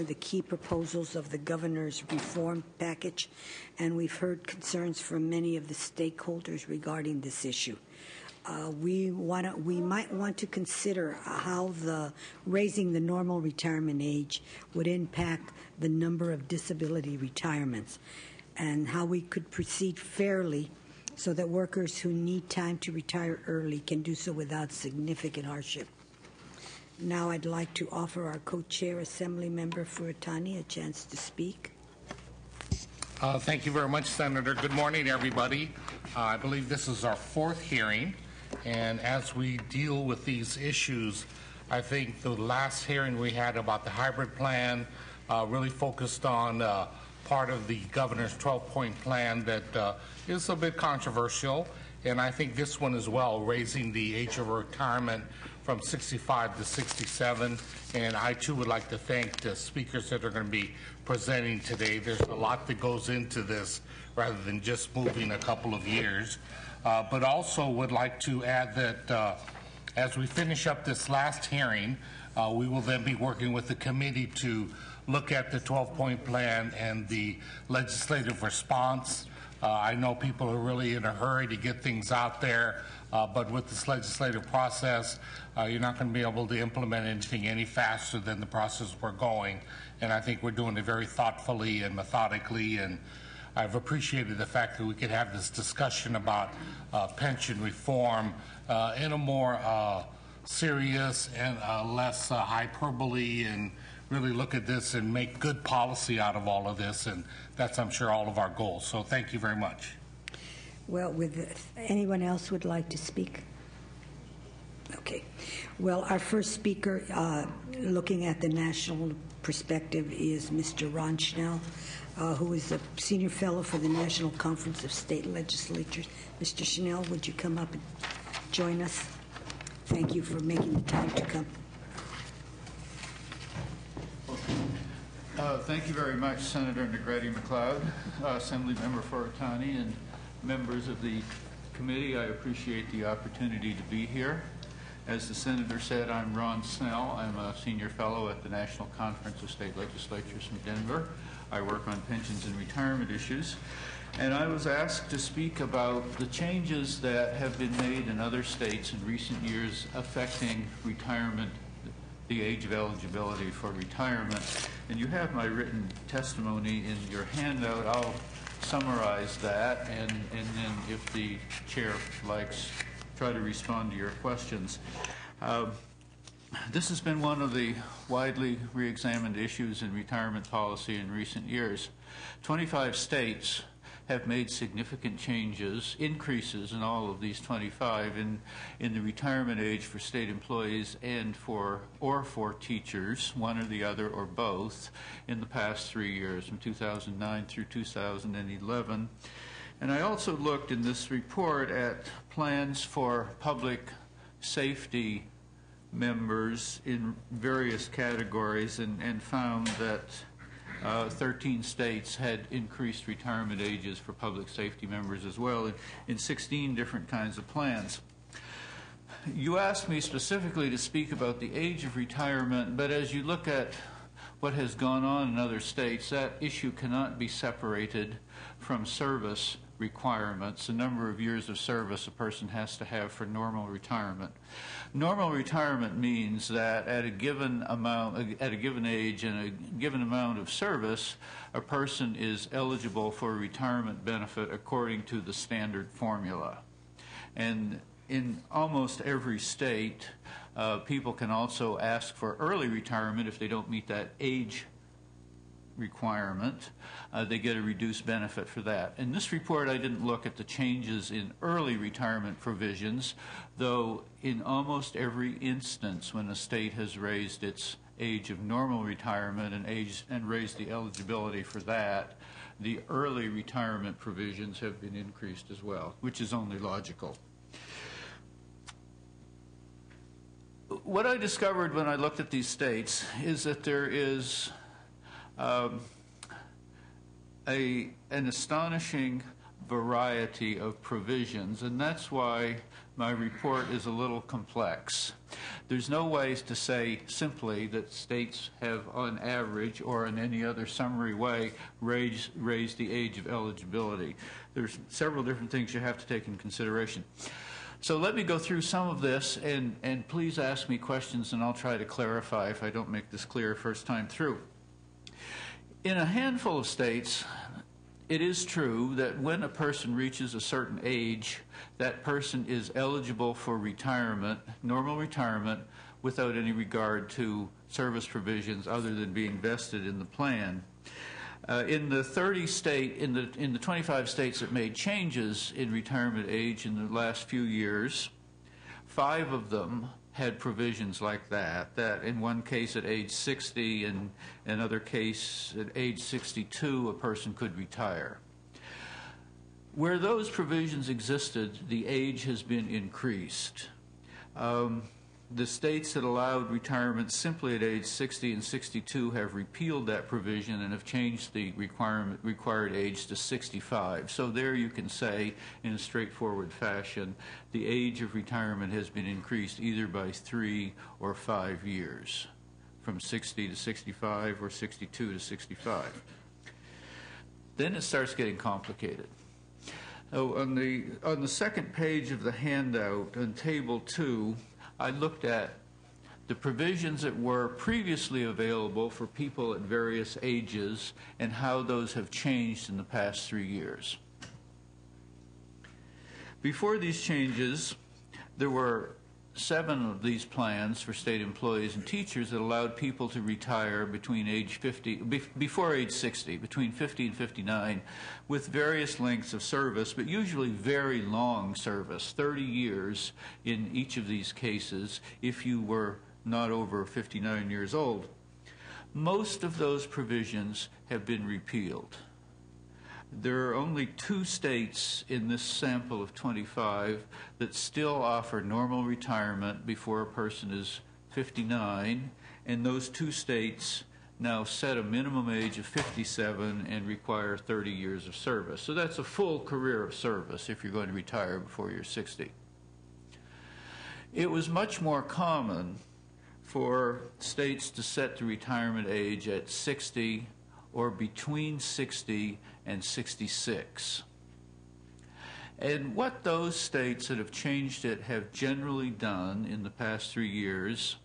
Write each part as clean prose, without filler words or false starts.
the key proposals of the governor's reform package, and we've heard concerns from many of the stakeholders regarding this issue. We might want to consider how raising the normal retirement age would impact the number of disability retirements, and how we could proceed fairly so that workers who need time to retire early can do so without significant hardship. Now I'd like to offer our co-chair, Assemblymember Furatani, a chance to speak. Thank you very much, Senator. Good morning, everybody. I believe this is our fourth hearing, and as we deal with these issues, I think the last hearing we had about the hybrid plan really focused on part of the governor's 12-point plan that is a bit controversial, and I think this one as well, raising the age of retirement from 65 to 67, and I too would like to thank the speakers that are going to be presenting today. There's a lot that goes into this rather than just moving a couple of years, but also would like to add that as we finish up this last hearing, we will then be working with the committee to look at the 12-point plan and the legislative response. I know people are really in a hurry to get things out there, but with this legislative process, you're not going to be able to implement anything any faster than the process we're going. And I think we're doing it very thoughtfully and methodically, and I've appreciated the fact that we could have this discussion about pension reform in a more serious and less hyperbole, and really look at this and make good policy out of all of this, and that's, I'm sure, all of our goals. So thank you very much. Well, anyone else would like to speak? Okay. Well, our first speaker, looking at the national perspective, is Mr. Ron Schnell, who is a senior fellow for the National Conference of State Legislatures. Mr. Schnell, would you come up and join us? Thank you for making the time to come. Thank you very much, Senator Negrete-McLeod, Assemblymember Furatani, and members of the committee. I appreciate the opportunity to be here. As the Senator said, I'm Ron Snell. I'm a senior fellow at the National Conference of State Legislatures from Denver. I work on pensions and retirement issues. And I was asked to speak about the changes that have been made in other states in recent years affecting retirement, the age of eligibility for retirement. And you have my written testimony in your handout. I'll summarize that, and then if the chair likes, try to respond to your questions. This has been one of the widely re-examined issues in retirement policy in recent years. 25 states have made significant changes, increases in all of these 25 in the retirement age for state employees and for teachers, one or the other or both, in the past 3 years, from 2009 through 2011. And I also looked in this report at plans for public safety members in various categories, and found that 13 states had increased retirement ages for public safety members as well in 16 different kinds of plans. You asked me specifically to speak about the age of retirement, but as you look at what has gone on in other states, that issue cannot be separated from service requirements, the number of years of service a person has to have for normal retirement. Normal retirement means that at a given amount, at a given age and a given amount of service, a person is eligible for a retirement benefit according to the standard formula. And in almost every state, people can also ask for early retirement if they don't meet that age requirement. They get a reduced benefit for that. In this report, I didn't look at the changes in early retirement provisions, though in almost every instance when a state has raised its age of normal retirement and raised the eligibility for that, the early retirement provisions have been increased as well, which is only logical. What I discovered when I looked at these states is that there is an astonishing variety of provisions, and that's why my report is a little complex. There's no way to say simply that states have, on average or in any other summary way, raised the age of eligibility. There's several different things you have to take in consideration. So let me go through some of this, and please ask me questions, and I'll try to clarify if I don't make this clear first time through. In a handful of states, it is true that when a person reaches a certain age, that person is eligible for retirement, normal retirement, without any regard to service provisions other than being vested in the plan. In the 25 states that made changes in retirement age in the last few years, 5 of them had provisions like that in one case at age 60 and another case at age 62 a person could retire. Where those provisions existed, the age has been increased. The states that allowed retirement simply at age 60 and 62 have repealed that provision and have changed the required age to 65. So there you can say, in a straightforward fashion, the age of retirement has been increased either by 3 or 5 years, from 60 to 65 or 62 to 65. Then it starts getting complicated. On the second page of the handout, on Table 2, I looked at the provisions that were previously available for people at various ages and how those have changed in the past 3 years. Before these changes, there were 7 of these plans for state employees and teachers that allowed people to retire between before age 60, between 50 and 59, with various lengths of service, but usually very long service, 30 years in each of these cases, if you were not over 59 years old. Most of those provisions have been repealed. There are only 2 states in this sample of 25 that still offer normal retirement before a person is 59, and those 2 states now set a minimum age of 57 and require 30 years of service. So that's a full career of service if you're going to retire before you're 60. It was much more common for states to set the retirement age at 60 or between 60 and 66. And what those states that have changed it have generally done in the past 3 years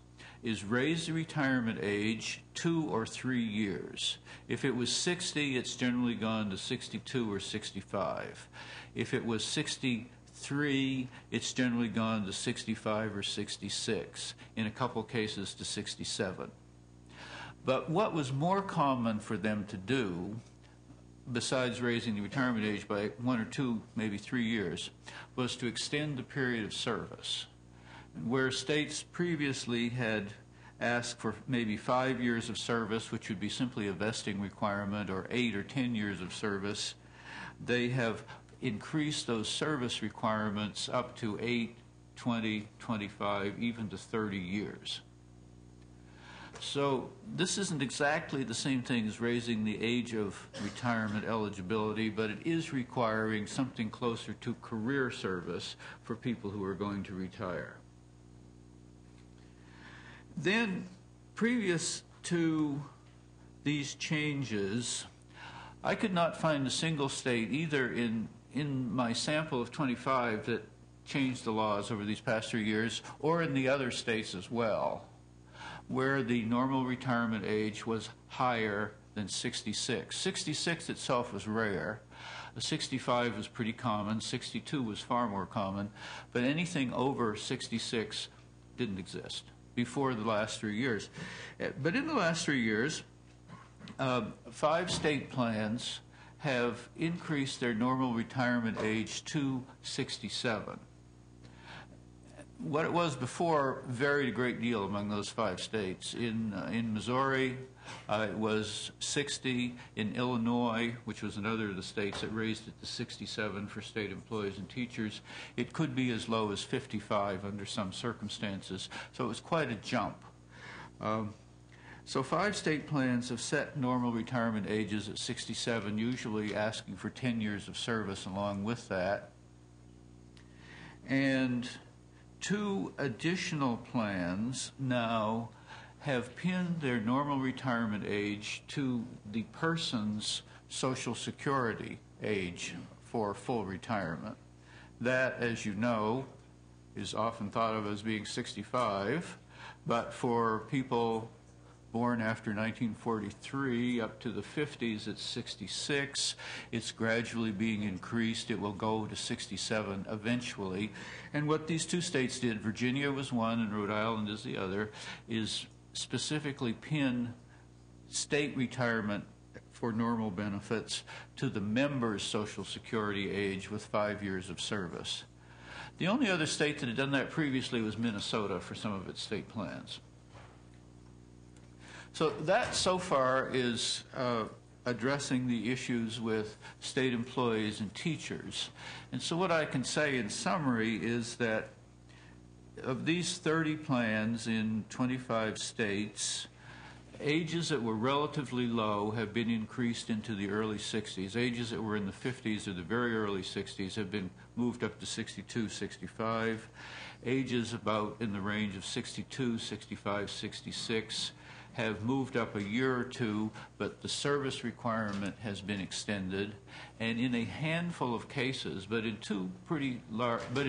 is raise the retirement age 2 or 3 years. If it was 60, it's generally gone to 62 or 65. If it was 63, it's generally gone to 65 or 66, in a couple cases to 67. But what was more common for them to do, besides raising the retirement age by 1 or 2, maybe 3 years, was to extend the period of service. Where states previously had asked for maybe 5 years of service, which would be simply a vesting requirement, or 8 or 10 years of service, they have increased those service requirements up to 8, 20, 25, even to 30 years. So this isn't exactly the same thing as raising the age of retirement eligibility, but it is requiring something closer to career service for people who are going to retire. Then, previous to these changes, I could not find a single state, either in my sample of 25 that changed the laws over these past 3 years, or in the other states as well, where the normal retirement age was higher than 66. 66 itself was rare. 65 was pretty common. 62 was far more common. But anything over 66 didn't exist before the last 3 years. But in the last 3 years, 5 state plans have increased their normal retirement age to 67. What it was before varied a great deal among those 5 states. In Missouri, it was 60. In Illinois, which was another of the states that raised it to 67 for state employees and teachers, it could be as low as 55 under some circumstances. So it was quite a jump. So 5 state plans have set normal retirement ages at 67, usually asking for 10 years of service along with that. And 2 additional plans now have pinned their normal retirement age to the person's Social Security age for full retirement. That, as you know, is often thought of as being 65, but for people born after 1943 up to the 50s, it's 66. It's gradually being increased. It will go to 67 eventually. And what these 2 states did, Virginia was one and Rhode Island is the other, is specifically pin state retirement for normal benefits to the member's Social Security age with 5 years of service. The only other state that had done that previously was Minnesota for some of its state plans. So that so far is addressing the issues with state employees and teachers. And so what I can say in summary is that of these 30 plans in 25 states, ages that were relatively low have been increased into the early 60s. Ages that were in the 50s or the very early 60s have been moved up to 62, 65. Ages about in the range of 62, 65, 66 have moved up a year or 2, but the service requirement has been extended. And in a handful of cases, but in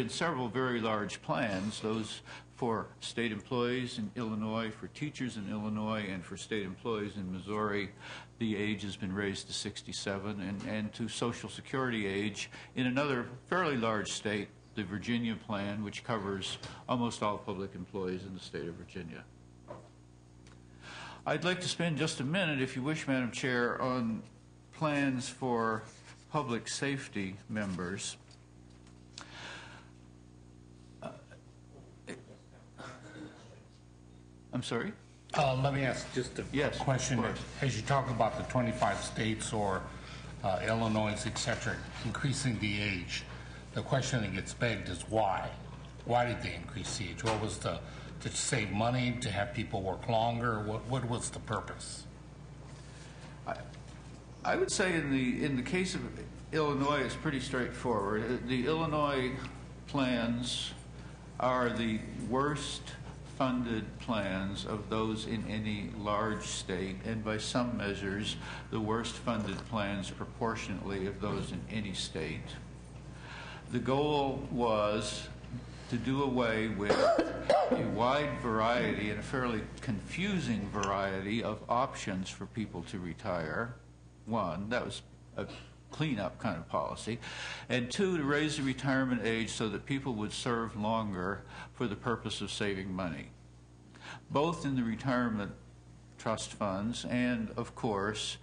several very large plans, those for state employees in Illinois, for teachers in Illinois, and for state employees in Missouri, the age has been raised to 67, and to Social Security age in another fairly large state, the Virginia plan, which covers almost all public employees in the state of Virginia. I'd like to spend just a minute, if you wish, Madam Chair, on plans for public safety members. I'm sorry? Let me ask just a question. As you talk about the 25 states or Illinois, et cetera, increasing the age, the question that gets begged is why? Why did they increase the age? What was to save money, to have people work longer? What was the purpose? I would say in the case of Illinois, it's pretty straightforward. The Illinois plans are the worst funded plans of those in any large state, and by some measures, the worst funded plans proportionately of those in any state. The goal was to do away with a wide variety and a fairly confusing variety of options for people to retire. 1, that was a cleanup kind of policy. And 2, to raise the retirement age so that people would serve longer for the purpose of saving money, both in the retirement trust funds and, of course,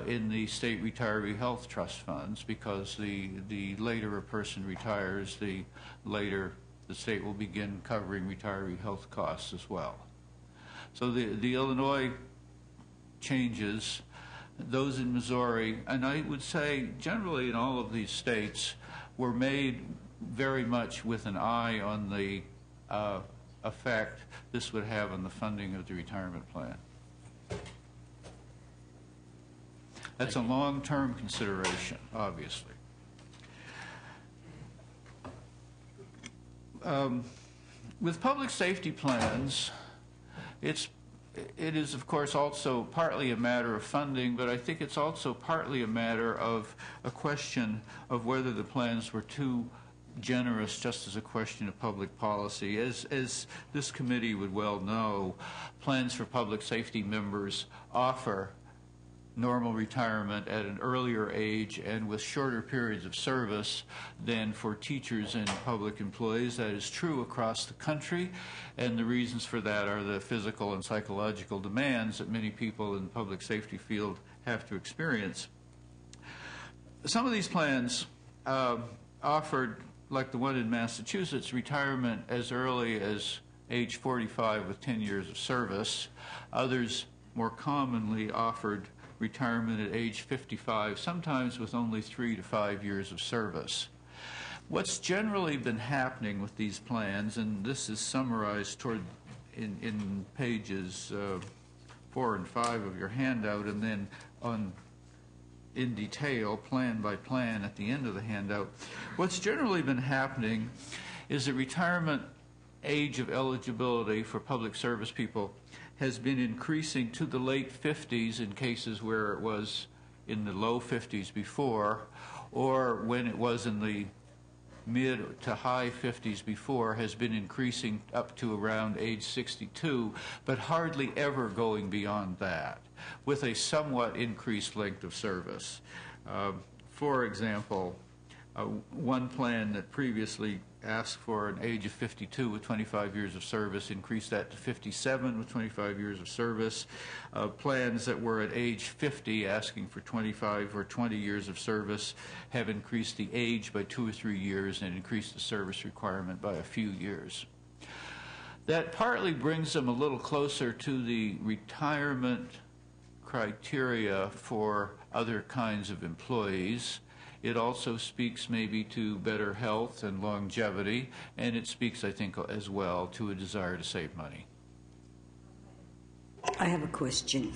in the state retiree health trust funds, because the later a person retires, the later the state will begin covering retiree health costs as well. So the Illinois changes, those in Missouri, and I would say generally in all of these states, were made very much with an eye on the effect this would have on the funding of the retirement plan. That's a long-term consideration, obviously. With public safety plans, it is, of course, also partly a matter of funding, but I think it's also partly a matter of a question of whether the plans were too generous, just as a question of public policy. As this committee would well know, plans for public safety members offer normal retirement at an earlier age and with shorter periods of service than for teachers and public employees. That is true across the country, and the reasons for that are the physical and psychological demands that many people in the public safety field have to experience. Some of these plans offered, like the one in Massachusetts, retirement as early as age 45 with 10 years of service. Others more commonly offered retirement at age 55, sometimes with only 3 to 5 years of service. What's generally been happening with these plans, and this is summarized in pages 4 and 5 of your handout, and then in detail, plan by plan, at the end of the handout. What's generally been happening is that retirement age of eligibility for public service people has been increasing to the late 50s in cases where it was in the low 50s before, or when it was in the mid to high 50s before, has been increasing up to around age 62, but hardly ever going beyond that, with a somewhat increased length of service. For example, one plan that previously asked for an age of 52 with 25 years of service increased that to 57 with 25 years of service. Plans that were at age 50 asking for 25 or 20 years of service have increased the age by 2 or 3 years and increased the service requirement by a few years. That partly brings them a little closer to the retirement criteria for other kinds of employees. It also speaks maybe to better health and longevity, and it speaks, I think, as well to a desire to save money. I have a question.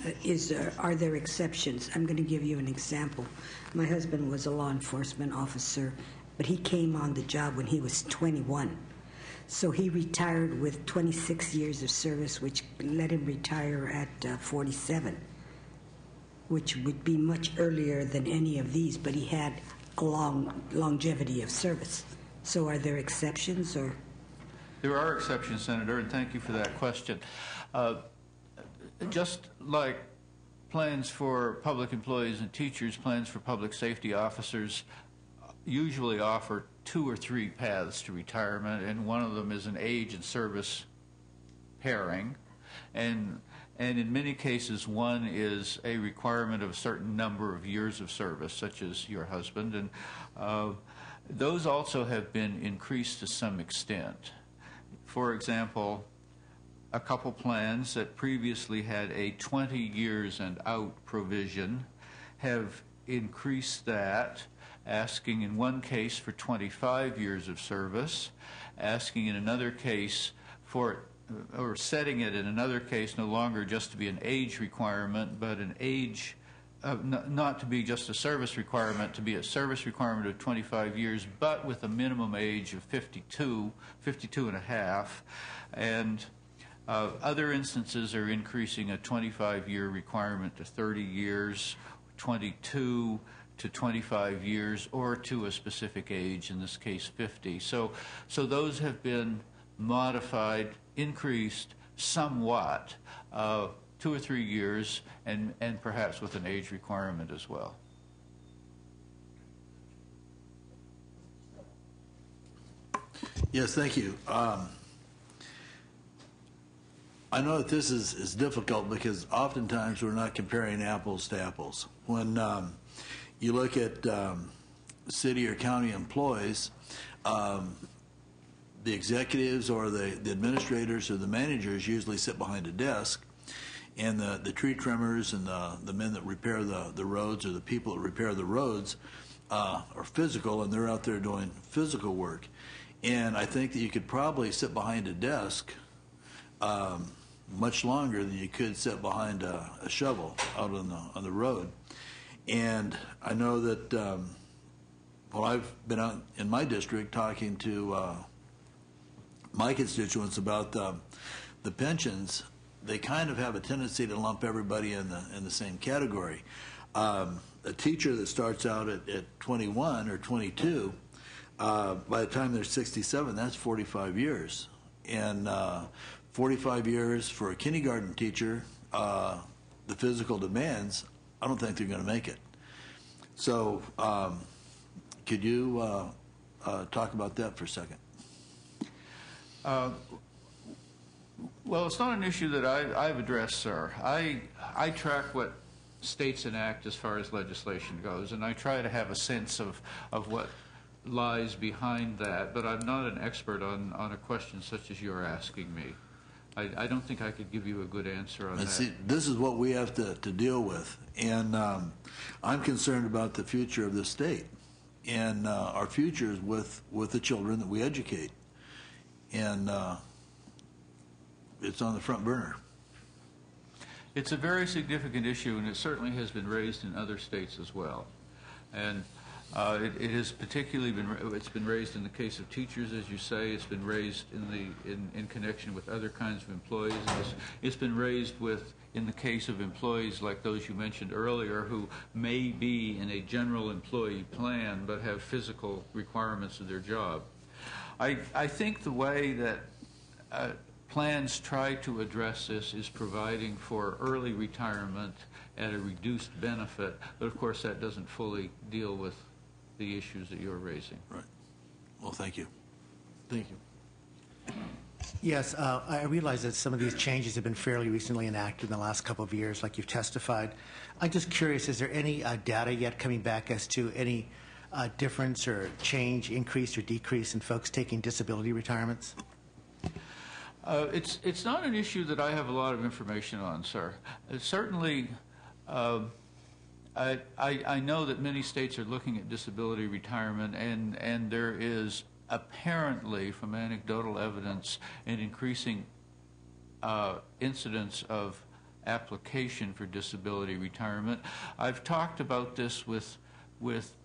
Are there exceptions? I'm going to give you an example. My husband was a law enforcement officer, but he came on the job when he was 21. So he retired with 26 years of service, which let him retire at 47, which would be much earlier than any of these, but he had a long longevity of service. So are there exceptions, or? There are exceptions, Senator, and thank you for that question. Just like plans for public employees and teachers, plans for public safety officers usually offer 2 or 3 paths to retirement, and one of them is an age and service pairing. And in many cases, one is a requirement of a certain number of years of service, such as your husband, and those also have been increased to some extent. For example, a couple plans that previously had a 20 years and out provision have increased that, asking in one case for 25 years of service, asking in another case for, or setting it in another case no longer just to be an age requirement, but an age, not to be just a service requirement, to be a service requirement of 25 years, but with a minimum age of 52 and a half. And other instances are increasing a 25-year requirement to 30 years, 22 to 25 years, or to a specific age, in this case 50. So those have been modified, increased somewhat, 2 or 3 years, and perhaps with an age requirement as well. Yes, thank you. I know that this is difficult because oftentimes we're not comparing apples to apples. When you look at city or county employees, the executives or the administrators or the managers usually sit behind a desk, and the tree trimmers and the men that repair the roads, or the people that repair the roads, are physical, and they're out there doing physical work. And I think that you could probably sit behind a desk much longer than you could sit behind a shovel out on the road. And I know that well, I've been out in my district talking to my constituents about the pensions. They kind of have a tendency to lump everybody in the same category. A teacher that starts out at 21 or 22, by the time they're 67, that's 45 years. And 45 years for a kindergarten teacher, the physical demands, I don't think they're going to make it. So could you talk about that for a second? Well, it's not an issue that I've addressed, sir. I track what states enact as far as legislation goes, and I try to have a sense of what lies behind that, but I'm not an expert on a question such as you're asking me. I don't think I could give you a good answer on that. See, this is what we have to deal with, and I'm concerned about the future of this state, and our future is with the children that we educate, and it's on the front burner. It's a very significant issue, and it certainly has been raised in other states as well. And It has particularly been raised in the case of teachers, as you say. It's been raised in connection with other kinds of employees. It's been raised in the case of employees like those you mentioned earlier who may be in a general employee plan but have physical requirements of their job. I think the way that plans try to address this is providing for early retirement at a reduced benefit, but of course that doesn't fully deal with the issues that you're raising. Right. Well, thank you. Thank you. Yes, I realize that some of these changes have been fairly recently enacted in the last couple of years, like you've testified. I'm just curious, is there any data yet coming back as to any difference or change, increase or decrease in folks taking disability retirements? It's not an issue that I have a lot of information on, sir. Certainly, I know that many states are looking at disability retirement, and there is apparently, from anecdotal evidence, an increasing incidence of application for disability retirement. I've talked about this with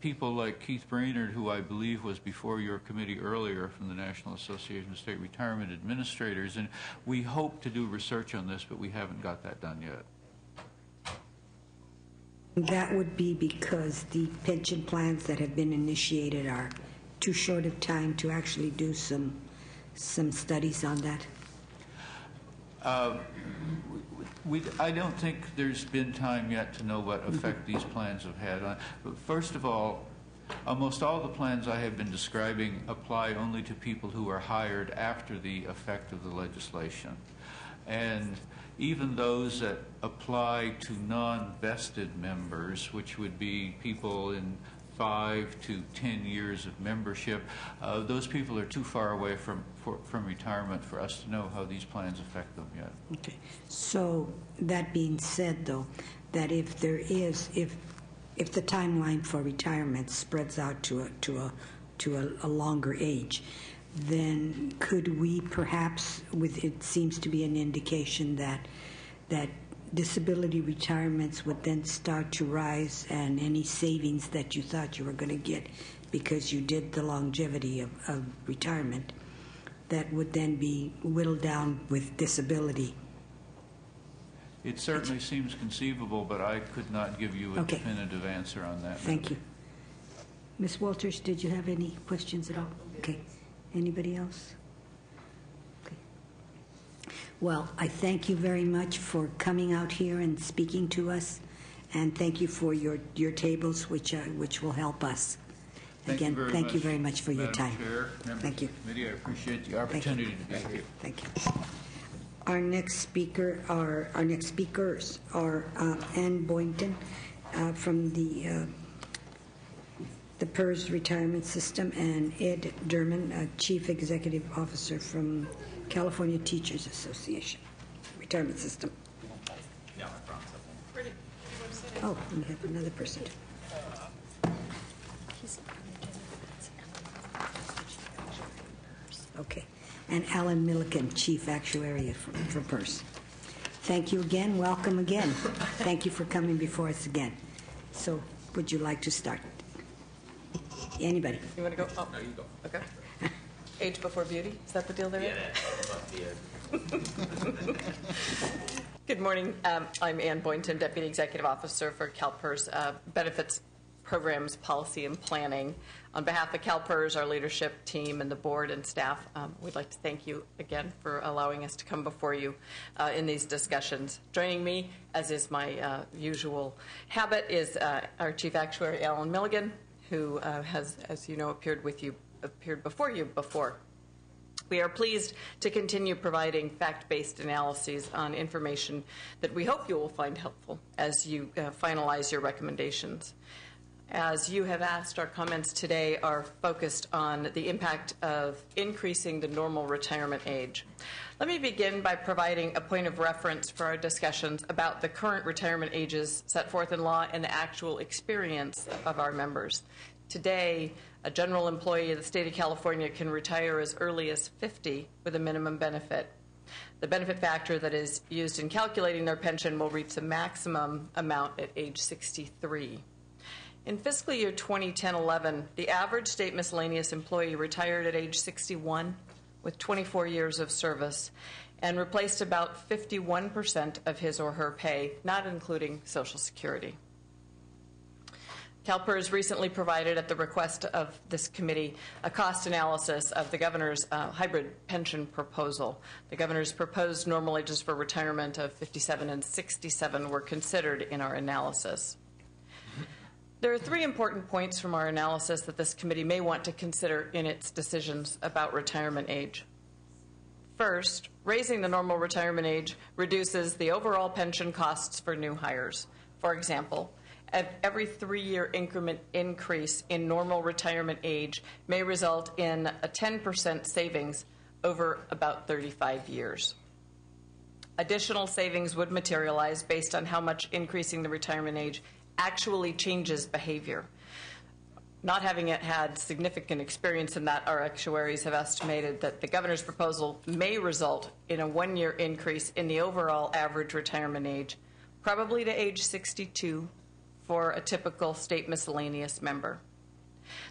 people like Keith Brainerd, who I believe was before your committee earlier from the National Association of State Retirement Administrators, and we hope to do research on this, but we haven't got that done yet. That would be because the pension plans that have been initiated are too short of time to actually do some studies on that. I don't think there's been time yet to know what effect these plans have had on. But first of all, almost all the plans I have been describing apply only to people who are hired after the effect of the legislation. And even those that apply to non-vested members, which would be people in 5 to 10 years of membership, those people are too far away from retirement for us to know how these plans affect them yet. Okay. So that being said, though, that if there is, if the timeline for retirement spreads out to a longer age, then could we perhaps, it seems to be an indication that disability retirements would then start to rise, and any savings that you thought you were going to get because you did the longevity of retirement, that would then be whittled down with disability. It certainly seems conceivable, but I could not give you a definitive answer on that. Thank you. Ms. Walters, did you have any questions at all? Okay. Anybody else? Okay. Well, I thank you very much for coming out here and speaking to us, and thank you for your tables, which will help us. Again, thank you very much for your time. Chair, thank you. Committee, I appreciate the opportunity to be here. Thank you. Our next speakers are Ann Boynton from the PERS retirement system, and Ed Derman, Chief Executive Officer from California Teachers Association retirement system. Oh, we have another person. Okay. And Alan Milliken, Chief Actuary for PERS. Thank you again. Welcome again. Thank you for coming before us again. So, would you like to start? Anybody? You want to go? Oh, no, you go. Okay. Age before beauty? Is that the deal there? Yeah. Good morning. I'm Ann Boynton, Deputy Executive Officer for CalPERS Benefits Programs, Policy, and Planning. On behalf of CalPERS, our leadership team, and the board and staff, we'd like to thank you again for allowing us to come before you in these discussions. Joining me, as is my usual habit, is our Chief Actuary, Alan Milligan, who has, as you know, appeared before you before. We are pleased to continue providing fact-based analyses on information that we hope you will find helpful as you finalize your recommendations. As you have asked, our comments today are focused on the impact of increasing the normal retirement age. Let me begin by providing a point of reference for our discussions about the current retirement ages set forth in law and the actual experience of our members. Today, a general employee of the state of California can retire as early as 50 with a minimum benefit. The benefit factor that is used in calculating their pension will reach the maximum amount at age 63. In fiscal year 2010-11, the average state miscellaneous employee retired at age 61 with 24 years of service and replaced about 51% of his or her pay, not including Social Security. CalPERS recently provided, at the request of this committee, a cost analysis of the governor's hybrid pension proposal. The governor's proposed normal ages for retirement of 57 and 67 were considered in our analysis. There are 3 important points from our analysis that this committee may want to consider in its decisions about retirement age. First, raising the normal retirement age reduces the overall pension costs for new hires. For example, every 3-year increment increase in normal retirement age may result in a 10% savings over about 35 years. Additional savings would materialize based on how much increasing the retirement age actually changes behavior. Not having had significant experience in that, our actuaries have estimated that the governor's proposal may result in a 1-year increase in the overall average retirement age, probably to age 62 for a typical state miscellaneous member.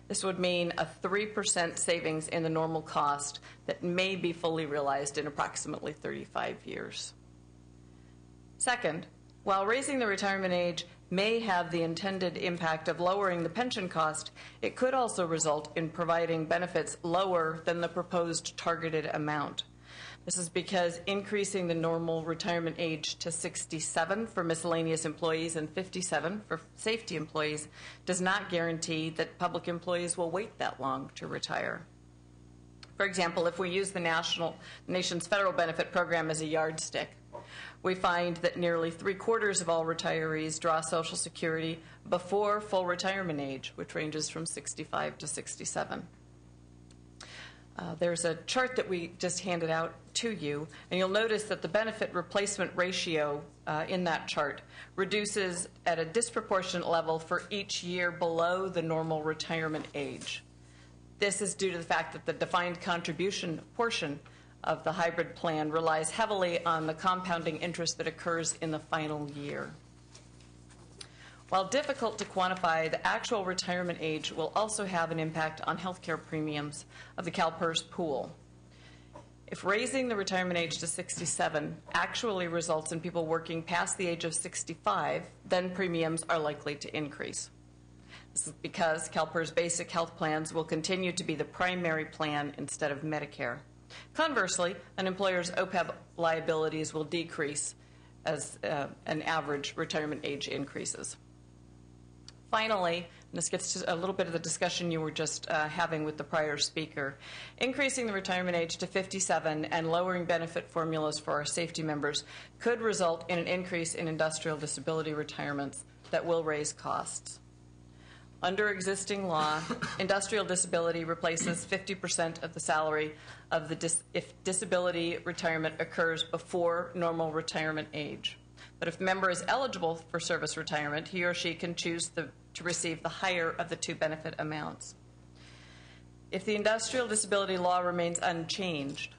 This would mean a 3% savings in the normal cost that may be fully realized in approximately 35 years. Second, while raising the retirement age may have the intended impact of lowering the pension cost, it could also result in providing benefits lower than the proposed targeted amount. This is because increasing the normal retirement age to 67 for miscellaneous employees and 57 for safety employees does not guarantee that public employees will wait that long to retire. For example, if we use the nation's federal benefit program as a yardstick, we find that nearly 3/4 of all retirees draw Social Security before full retirement age, which ranges from 65 to 67. There's a chart that we just handed out to you, and you'll notice that the benefit replacement ratio in that chart reduces at a disproportionate level for each year below the normal retirement age. This is due to the fact that the defined contribution portion of the hybrid plan relies heavily on the compounding interest that occurs in the final year. While difficult to quantify, the actual retirement age will also have an impact on health care premiums of the CalPERS pool. If raising the retirement age to 67 actually results in people working past the age of 65, then premiums are likely to increase. This is because CalPERS basic health plans will continue to be the primary plan instead of Medicare. Conversely, an employer's OPEB liabilities will decrease as an average retirement age increases. Finally, and this gets to a little bit of the discussion you were just having with the prior speaker, increasing the retirement age to 57 and lowering benefit formulas for our safety members could result in an increase in industrial disability retirements that will raise costs. Under existing law, industrial disability replaces 50% of the salary of if disability retirement occurs before normal retirement age. But if the member is eligible for service retirement, he or she can choose to receive the higher of the 2 benefit amounts. If the industrial disability law remains unchanged,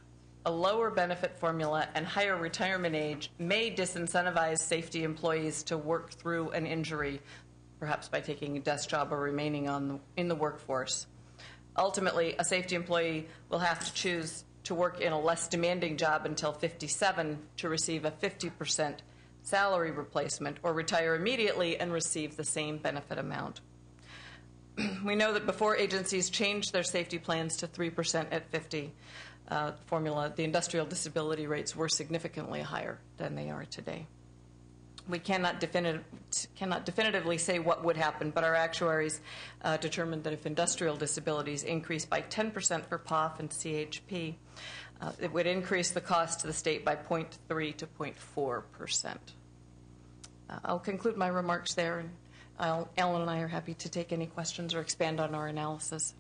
a lower benefit formula and higher retirement age may disincentivize safety employees to work through an injury, perhaps by taking a desk job or remaining in the workforce. Ultimately, a safety employee will have to choose to work in a less demanding job until 57 to receive a 50% salary replacement, or retire immediately and receive the same benefit amount. We know that before agencies changed their safety plans to 3% at 50 formula, the industrial disability rates were significantly higher than they are today. We cannot definitively say what would happen, but our actuaries determined that if industrial disabilities increase by 10% for POF and CHP, it would increase the cost to the state by 0.3 to 0.4%. I'll conclude my remarks there, and Alan and I are happy to take any questions or expand on our analysis.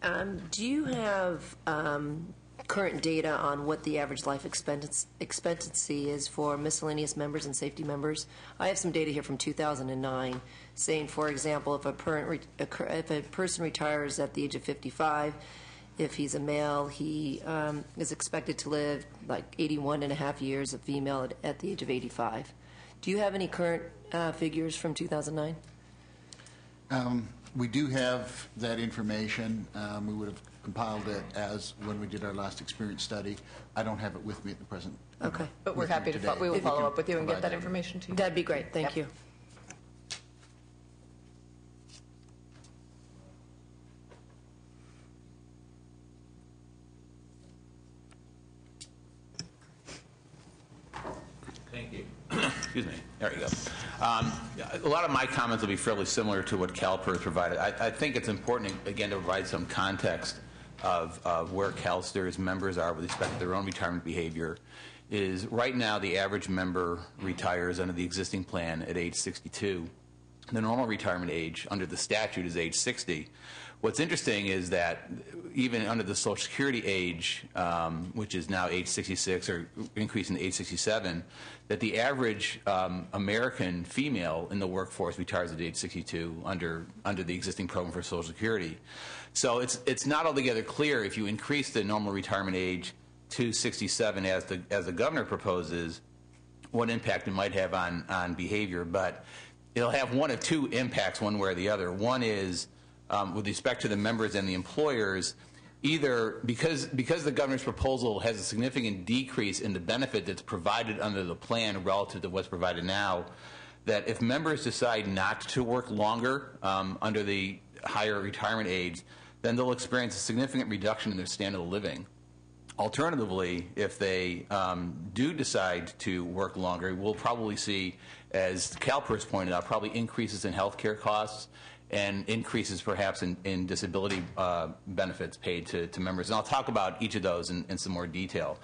Do you have current data on what the average life expectancy is for miscellaneous members and safety members? I have some data here from 2009 saying, for example, if a person retires at the age of 55 if he's a male, he is expected to live like 81 and a half years, a female at the age of 85. Do you have any current figures from 2009? We do have that information. We would have compiled it as when we did our last experience study. I don't have it with me at the present. Okay. But we're happy to, we will follow up with you and get that information to you. That'd be great. Thank you. Thank you. Excuse me. There you go. A lot of my comments will be fairly similar to what CalPERS provided. I think it's important, again, to provide some context of where CalSTR's members are with respect to their own retirement behavior. Is right now the average member retires under the existing plan at age 62. The normal retirement age under the statute is age 60. What's interesting is that even under the Social Security age, which is now age 66 or increasing to age 67, that the average American female in the workforce retires at age 62 under the existing program for Social Security. So it's not altogether clear if you increase the normal retirement age to 67 as the governor proposes, what impact it might have on behavior. But it'll have one of two impacts, one way or the other. One is with respect to the members and the employers, either because the governor's proposal has a significant decrease in the benefit that's provided under the plan relative to what's provided now, that if members decide not to work longer under the higher retirement age, then they'll experience a significant reduction in their standard of living. Alternatively, if they do decide to work longer, we'll probably see, as CalPERS pointed out, probably increases in health care costs and increases perhaps in disability benefits paid to members. And I'll talk about each of those in some more detail.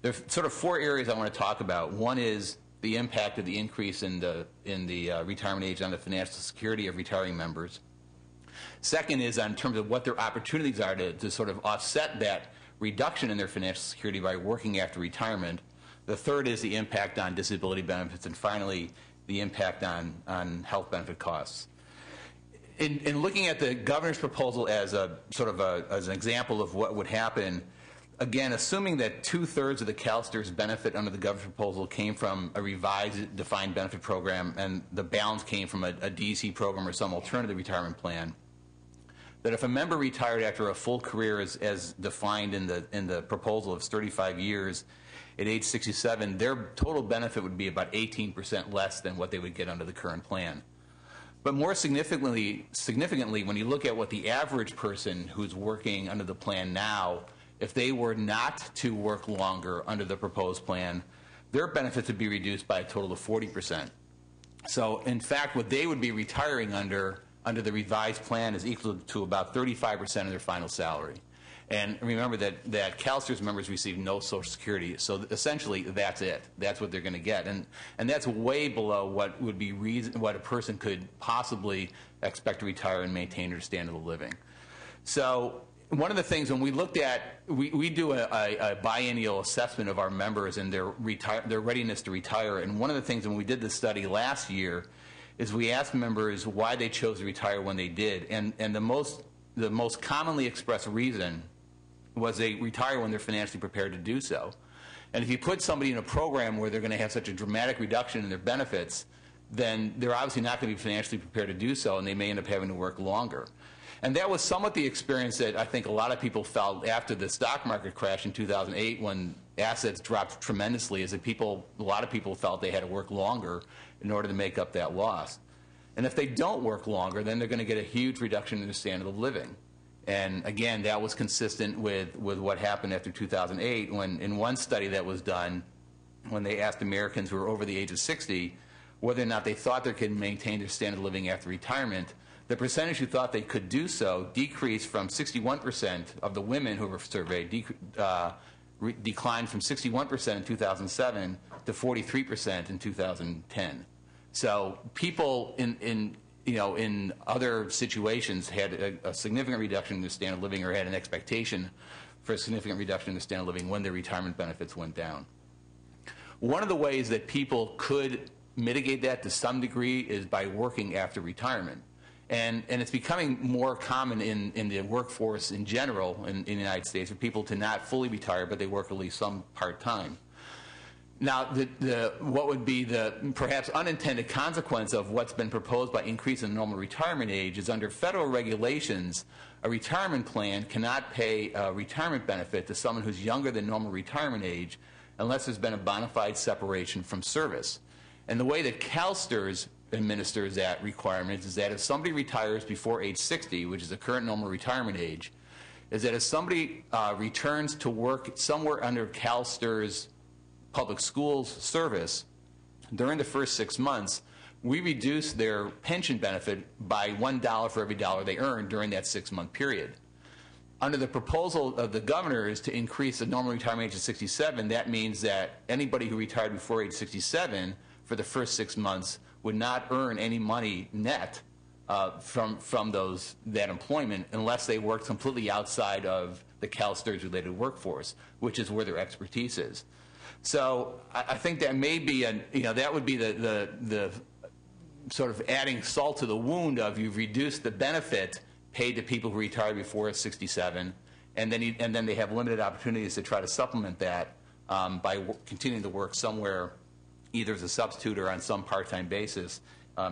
There are sort of four areas I want to talk about. One is the impact of the increase in the retirement age on the financial security of retiring members. Second is in terms of what their opportunities are to sort of offset that reduction in their financial security by working after retirement. The third is the impact on disability benefits. And finally, the impact on health benefit costs. In looking at the governor's proposal as a sort of as an example of what would happen, again, assuming that 2/3 of the CalSTR's benefit under the governor's proposal came from a revised defined benefit program and the balance came from a DC program or some alternative retirement plan, that if a member retired after a full career as defined in the proposal of 35 years at age 67, their total benefit would be about 18% less than what they would get under the current plan. But more significantly, when you look at what the average person who's working under the plan now, if they were not to work longer under the proposed plan, their benefits would be reduced by a total of 40%. So, in fact, what they would be retiring under the revised plan is equal to about 35% of their final salary. And remember that CalSTR's members receive no Social Security, so essentially that's it. That's what they're going to get, and that's way below what would be what a person could possibly expect to retire and maintain their standard of living. So one of the things when we looked at, we do a biennial assessment of our members and their readiness to retire, and one of the things when we did this study last year is we asked members why they chose to retire when they did, and the most commonly expressed reason was they retire when they're financially prepared to do so. And if you put somebody in a program where they're going to have such a dramatic reduction in their benefits, then they're obviously not going to be financially prepared to do so, and they may end up having to work longer. And that was somewhat the experience that I think a lot of people felt after the stock market crash in 2008 when assets dropped tremendously, is that a lot of people felt they had to work longer in order to make up that loss. And if they don't work longer, then they're going to get a huge reduction in their standard of living. And again, that was consistent with what happened after 2008 when in one study that was done, when they asked Americans who were over the age of 60 whether or not they thought they could maintain their standard of living after retirement, the percentage who thought they could do so decreased from 61% of the women who were surveyed, declined from 61% in 2007 to 43% in 2010. So people in other situations had a significant reduction in their standard of living or had an expectation for a significant reduction in their standard of living when their retirement benefits went down. One of the ways that people could mitigate that to some degree is by working after retirement. And it's becoming more common in the workforce in general in the United States for people to not fully retire, but they work at least some part-time. Now, what would be the perhaps unintended consequence of what's been proposed by increasing the normal retirement age is under federal regulations, a retirement plan cannot pay a retirement benefit to someone who's younger than normal retirement age unless there's been a bona fide separation from service. And the way that CalSTRS administers that requirement is that if somebody retires before age 60, which is the current normal retirement age, is that if somebody returns to work somewhere under CalSTRS public schools service during the first 6 months, we reduce their pension benefit by $1 for every dollar they earn during that 6-month period. Under the proposal of the governor is to increase the normal retirement age to 67. That means that anybody who retired before age 67 for the first 6 months would not earn any money net from that employment unless they worked completely outside of the CalSTRS related workforce, which is where their expertise is. So I think that may be that would be the sort of adding salt to the wound of you've reduced the benefit paid to people who retired before 67, and then they have limited opportunities to try to supplement that by continuing to work somewhere, either as a substitute or on some part-time basis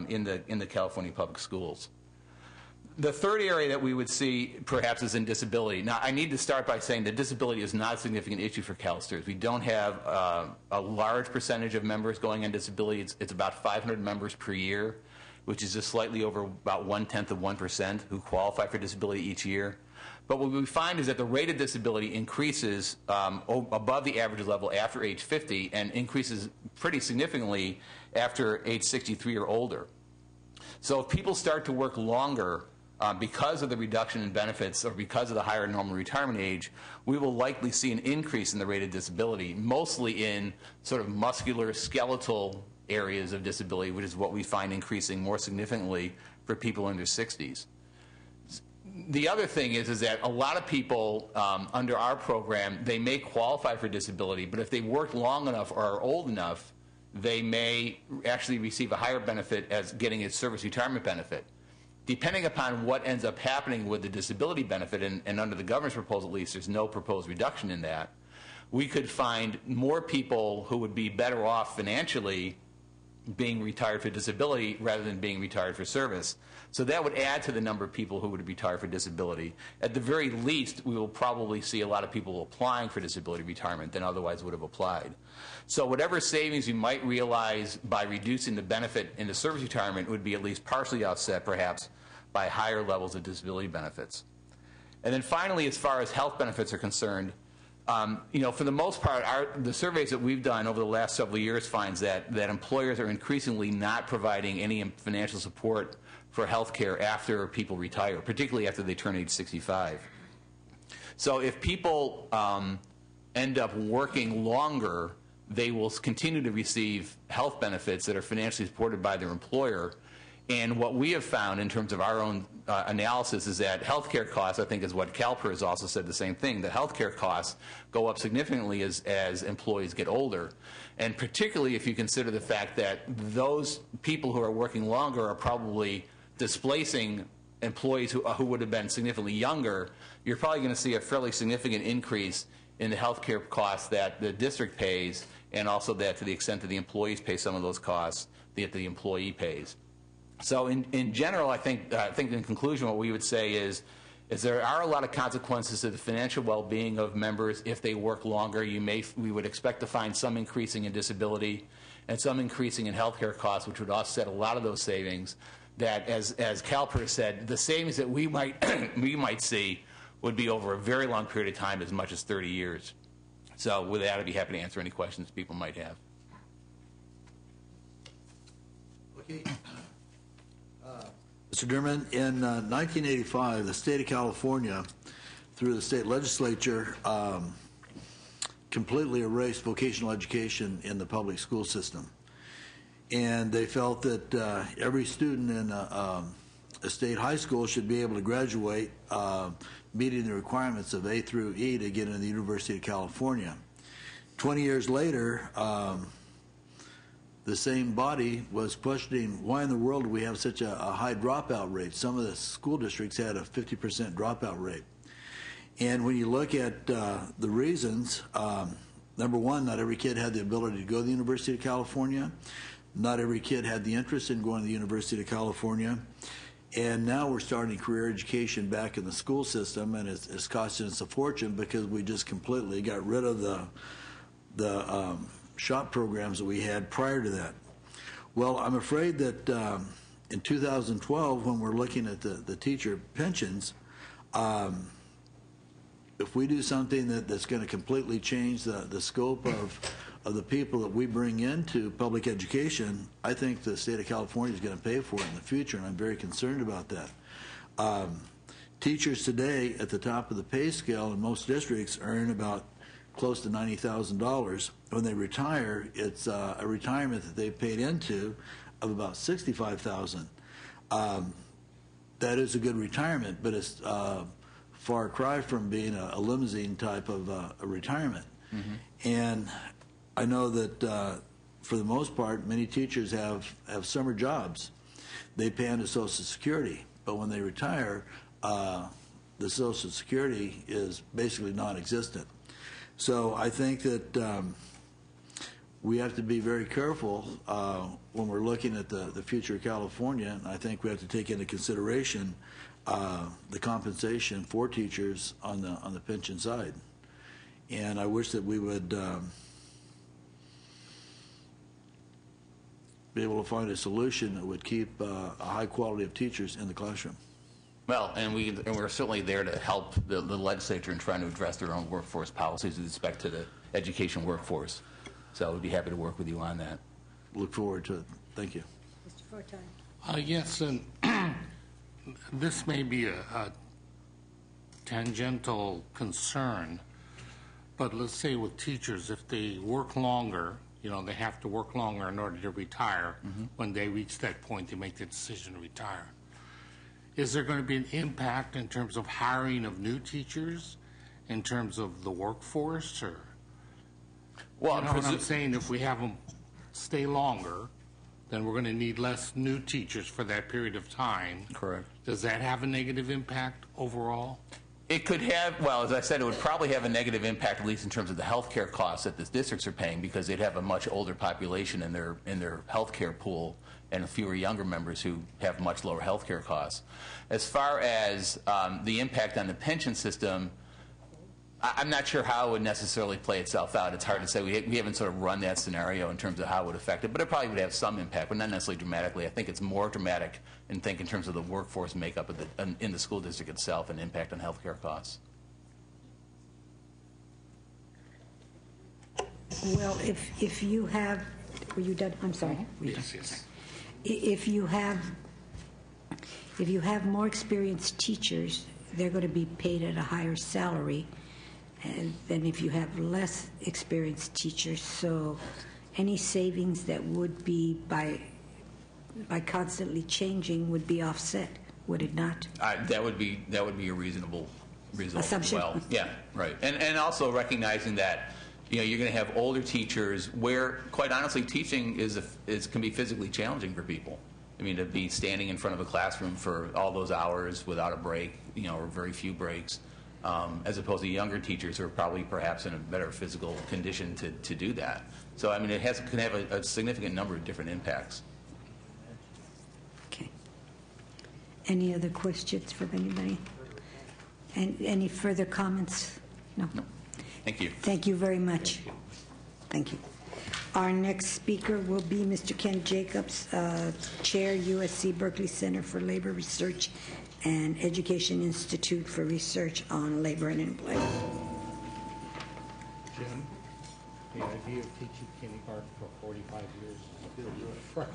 in the California public schools. The third area that we would see perhaps is in disability. Now, I need to start by saying that disability is not a significant issue for CalSTRS. We don't have a large percentage of members going on disability. It's about 500 members per year, which is just slightly over about 1/10% who qualify for disability each year. But what we find is that the rate of disability increases above the average level after age 50 and increases pretty significantly after age 63 or older. So if people start to work longer because of the reduction in benefits or because of the higher normal retirement age, we will likely see an increase in the rate of disability, mostly in sort of muscular, skeletal areas of disability, which is what we find increasing more significantly for people in their 60s. The other thing is that a lot of people under our program, they may qualify for disability, but if they worked long enough or are old enough, they may actually receive a higher benefit as getting a service retirement benefit. Depending upon what ends up happening with the disability benefit, and under the governor's proposal at least, there's no proposed reduction in that, we could find more people who would be better off financially being retired for disability rather than being retired for service. So that would add to the number of people who would retire for disability. At the very least, we will probably see a lot of people applying for disability retirement than otherwise would have applied. So whatever savings you might realize by reducing the benefit in the service retirement would be at least partially offset, perhaps, by higher levels of disability benefits. And then finally, as far as health benefits are concerned, for the most part, the surveys that we've done over the last several years finds that employers are increasingly not providing any financial support for health care after people retire, particularly after they turn age 65. So if people end up working longer, they will continue to receive health benefits that are financially supported by their employer. And what we have found in terms of our own analysis is that healthcare costs, I think is what CalPERS has also said the same thing, that healthcare costs go up significantly as employees get older. And particularly if you consider the fact that those people who are working longer are probably displacing employees who would have been significantly younger, you're probably going to see a fairly significant increase in the healthcare costs that the district pays, and also that to the extent that the employees pay some of those costs, that the employee pays. So in general, I think in conclusion what we would say is there are a lot of consequences to the financial well-being of members if they work longer. We would expect to find some increasing in disability and some increasing in health care costs, which would offset a lot of those savings. That, as CalPERS said, the savings that we might see would be over a very long period of time, as much as 30 years. So with that, I'd be happy to answer any questions people might have. Okay. Mr. Durman, in 1985, the state of California, through the state legislature, completely erased vocational education in the public school system. And they felt that every student in a state high school should be able to graduate meeting the requirements of A through E to get into the University of California. 20 years later, the same body was questioning why in the world do we have such a high dropout rate. Some of the school districts had a 50% dropout rate. And when you look at the reasons, number one, not every kid had the ability to go to the University of California. Not every kid had the interest in going to the University of California. And now we're starting career education back in the school system, and it's costing us a fortune because we just completely got rid of the shop programs that we had prior to that. Well, I'm afraid that in 2012, when we're looking at the teacher pensions, if we do something that's going to completely change the scope of the people that we bring into public education, I think the state of California is going to pay for it in the future, and I'm very concerned about that. Teachers today at the top of the pay scale in most districts earn about close to $90,000. When they retire, it's a retirement that they paid into of about $65,000. That is a good retirement, but it's far cry from being a limousine type of a retirement. Mm-hmm. And I know that for the most part, many teachers have summer jobs. They pay into Social Security, but when they retire, the Social Security is basically non-existent. So I think that we have to be very careful when we're looking at the future of California, and I think we have to take into consideration the compensation for teachers on the pension side. And I wish that we would be able to find a solution that would keep a high quality of teachers in the classroom. Well, and we're certainly there to help the legislature in trying to address their own workforce policies with respect to the education workforce. So we'd be happy to work with you on that. Look forward to it. Thank you. Mr. Fortine. Yes, and this may be a tangential concern, but let's say with teachers, if they work longer, they have to work longer in order to retire. Mm-hmm. When they reach that point, they make the decision to retire. Is there going to be an impact in terms of hiring of new teachers, in terms of the workforce, or? Well, what I'm saying, if we have them stay longer, then we're going to need less new teachers for that period of time. Correct. Does that have a negative impact overall? It could have, well, as I said, it would probably have a negative impact, at least in terms of the health care costs that the districts are paying, because they'd have a much older population in their health care pool and fewer younger members who have much lower health care costs. As far as the impact on the pension system, I'm not sure how it would necessarily play itself out. It's hard to say. We haven't sort of run that scenario in terms of how it would affect it, but it probably would have some impact, but not necessarily dramatically. I think it's more dramatic in terms of the workforce makeup of in the school district itself and impact on health care costs. Well, if you have, were you done? I'm sorry. Yes. If you have more experienced teachers, they're going to be paid at a higher salary than if you have less experienced teachers. So any savings that would be by constantly changing would be offset, would it not? That would be a reasonable result assumption. As well. Yeah, right. And also recognizing that you're going to have older teachers where, quite honestly, teaching can be physically challenging for people. I mean, to be standing in front of a classroom for all those hours without a break, or very few breaks, as opposed to younger teachers who are probably perhaps in a better physical condition to do that. So, I mean, it can have a significant number of different impacts. Okay. Any other questions from anybody? And any further comments? No. Thank you. Thank you very much. Thank you. Our next speaker will be Mr. Ken Jacobs, Chair, USC Berkeley Center for Labor Research and Education Institute for Research on Labor and Employment. Jim, the idea of teaching kindergarten for 45 years is still your friend.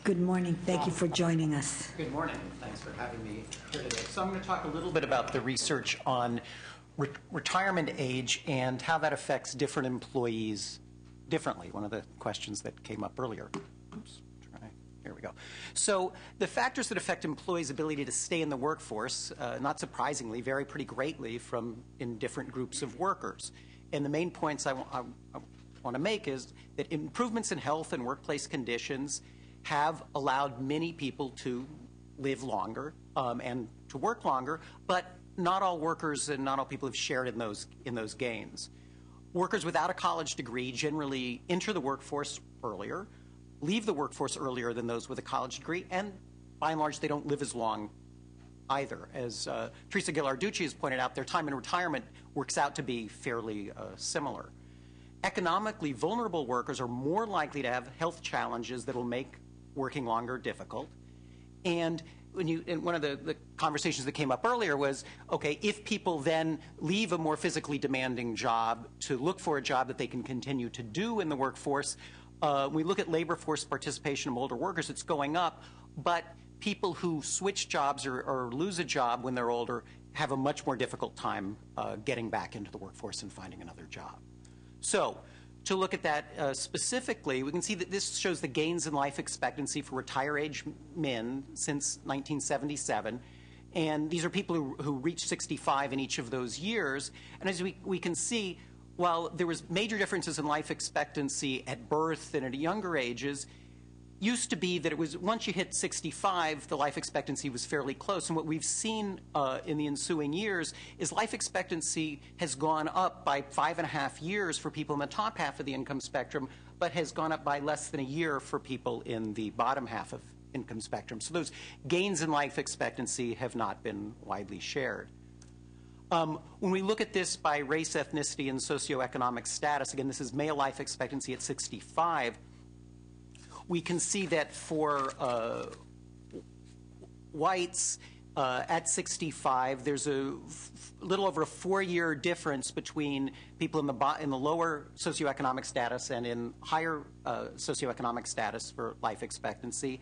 Good morning. Thank you for joining us. Good morning. Thanks for having me here today. So I'm going to talk a little bit about the research on retirement age and how that affects different employees differently. One of the questions that came up earlier. Oops, here we go. So the factors that affect employees' ability to stay in the workforce, not surprisingly, vary pretty greatly in different groups of workers. And the main points I want to make is that improvements in health and workplace conditions have allowed many people to live longer and to work longer, but not all workers and not all people have shared in those gains. Workers without a college degree generally enter the workforce earlier, leave the workforce earlier than those with a college degree, and by and large, they don't live as long either. As Teresa Ghilarducci has pointed out, their time in retirement works out to be fairly similar. Economically vulnerable workers are more likely to have health challenges that will make working longer difficult. And one of the conversations that came up earlier was, okay, if people then leave a more physically demanding job to look for a job that they can continue to do in the workforce, when we look at labor force participation of older workers, it's going up, but people who switch jobs or lose a job when they're older have a much more difficult time getting back into the workforce and finding another job. So to look at that specifically, we can see that this shows the gains in life expectancy for retire-age men since 1977. And these are people who reach 65 in each of those years. And as we can see, while there was major differences in life expectancy at birth and at younger ages, used to be that it was once you hit 65, the life expectancy was fairly close. And what we've seen in the ensuing years is life expectancy has gone up by 5.5 years for people in the top half of the income spectrum, but has gone up by less than a year for people in the bottom half of income spectrum. So those gains in life expectancy have not been widely shared. When we look at this by race, ethnicity, and socioeconomic status, again, this is male life expectancy at 65, we can see that for whites at 65, there's a little over a 4-year difference between people in the lower socioeconomic status and in higher socioeconomic status for life expectancy.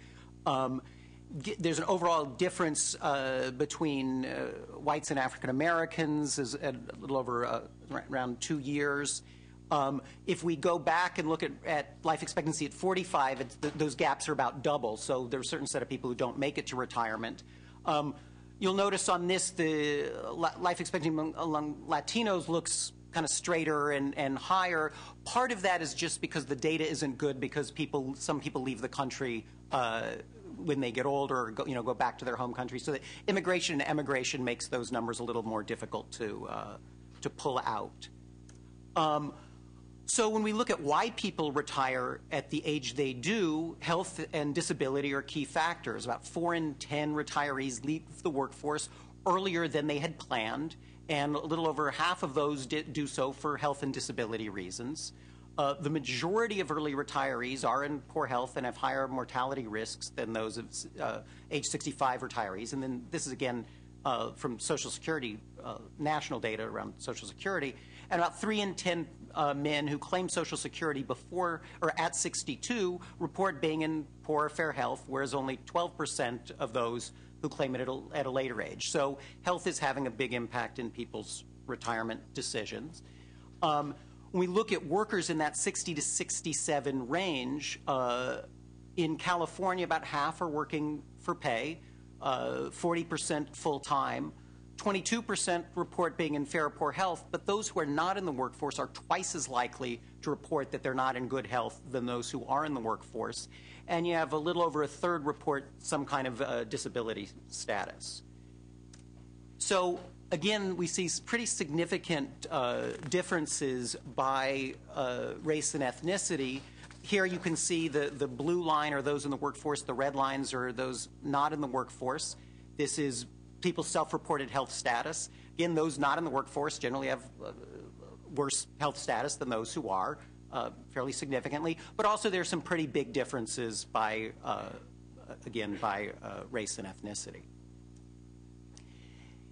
There's an overall difference between whites and African Americans is at a little over around 2 years. If we go back and look at life expectancy at 45, those gaps are about double. So there's a certain set of people who don't make it to retirement. You'll notice on this the life expectancy among Latinos looks kind of straighter and higher. Part of that is just because the data isn't good because some people leave the country when they get older or go back to their home country. So that immigration and emigration makes those numbers a little more difficult to pull out. So when we look at why people retire at the age they do, health and disability are key factors. About 4 in 10 retirees leave the workforce earlier than they had planned, and a little over half of those do so for health and disability reasons. The majority of early retirees are in poor health and have higher mortality risks than those of age 65 retirees. And then this is again from Social Security, national data around Social Security. And about 3 in 10 men who claim Social Security before or at 62 report being in poor or fair health, whereas only 12% of those who claim it at a later age. So health is having a big impact in people's retirement decisions. When we look at workers in that 60 to 67 range, in California, about half are working for pay, 40% full-time. 22% report being in fair or poor health, but those who are not in the workforce are twice as likely to report that they're not in good health than those who are in the workforce. And you have a little over a third report some kind of disability status. So again, we see pretty significant differences by race and ethnicity. Here you can see the blue line are those in the workforce, the red lines are those not in the workforce. This is people's self-reported health status. Again, those not in the workforce generally have worse health status than those who are, fairly significantly. But also there's some pretty big differences by, again, by race and ethnicity.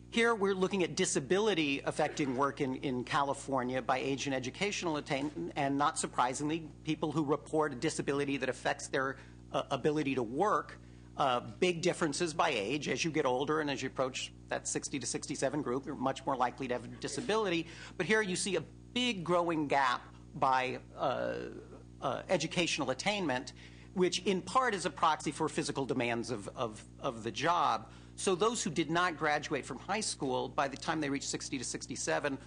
Here we're looking at disability affecting work in California by age and educational attainment, and not surprisingly, people who report a disability that affects their ability to work. Big differences by age. As you get older and as you approach that 60 to 67 group, you're much more likely to have a disability. But here you see a big growing gap by educational attainment, which in part is a proxy for physical demands of the job. So those who did not graduate from high school, by the time they reach 60 to 67,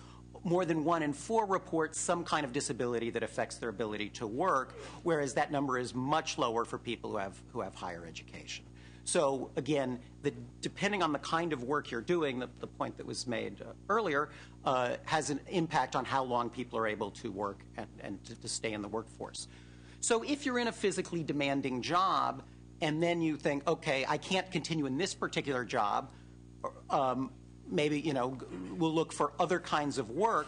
more than 1 in 4 report some kind of disability that affects their ability to work, whereas that number is much lower for people who have higher education. So again, depending on the kind of work you're doing, the point that was made earlier, has an impact on how long people are able to work and to stay in the workforce. So if you're in a physically demanding job and then you think, okay, I can't continue in this particular job, maybe, we'll look for other kinds of work.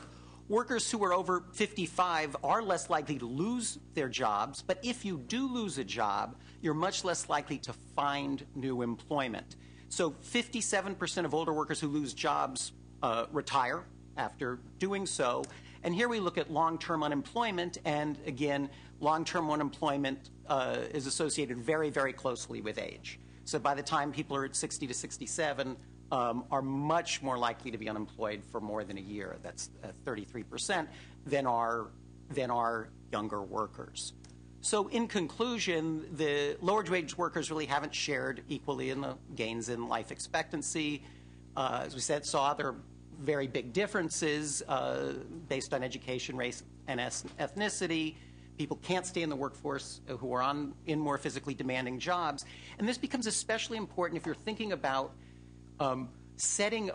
Workers who are over 55 are less likely to lose their jobs, but if you do lose a job, you're much less likely to find new employment. So 57% of older workers who lose jobs retire after doing so. And here we look at long-term unemployment, and again, long-term unemployment is associated very, very closely with age. So by the time people are at 60 to 67, are much more likely to be unemployed for more than a year. That's 33% than are younger workers. So in conclusion, the lower wage workers really haven't shared equally in the gains in life expectancy. As we said, saw there are very big differences based on education, race, and ethnicity. People can't stay in the workforce who are in more physically demanding jobs. And this becomes especially important if you're thinking about setting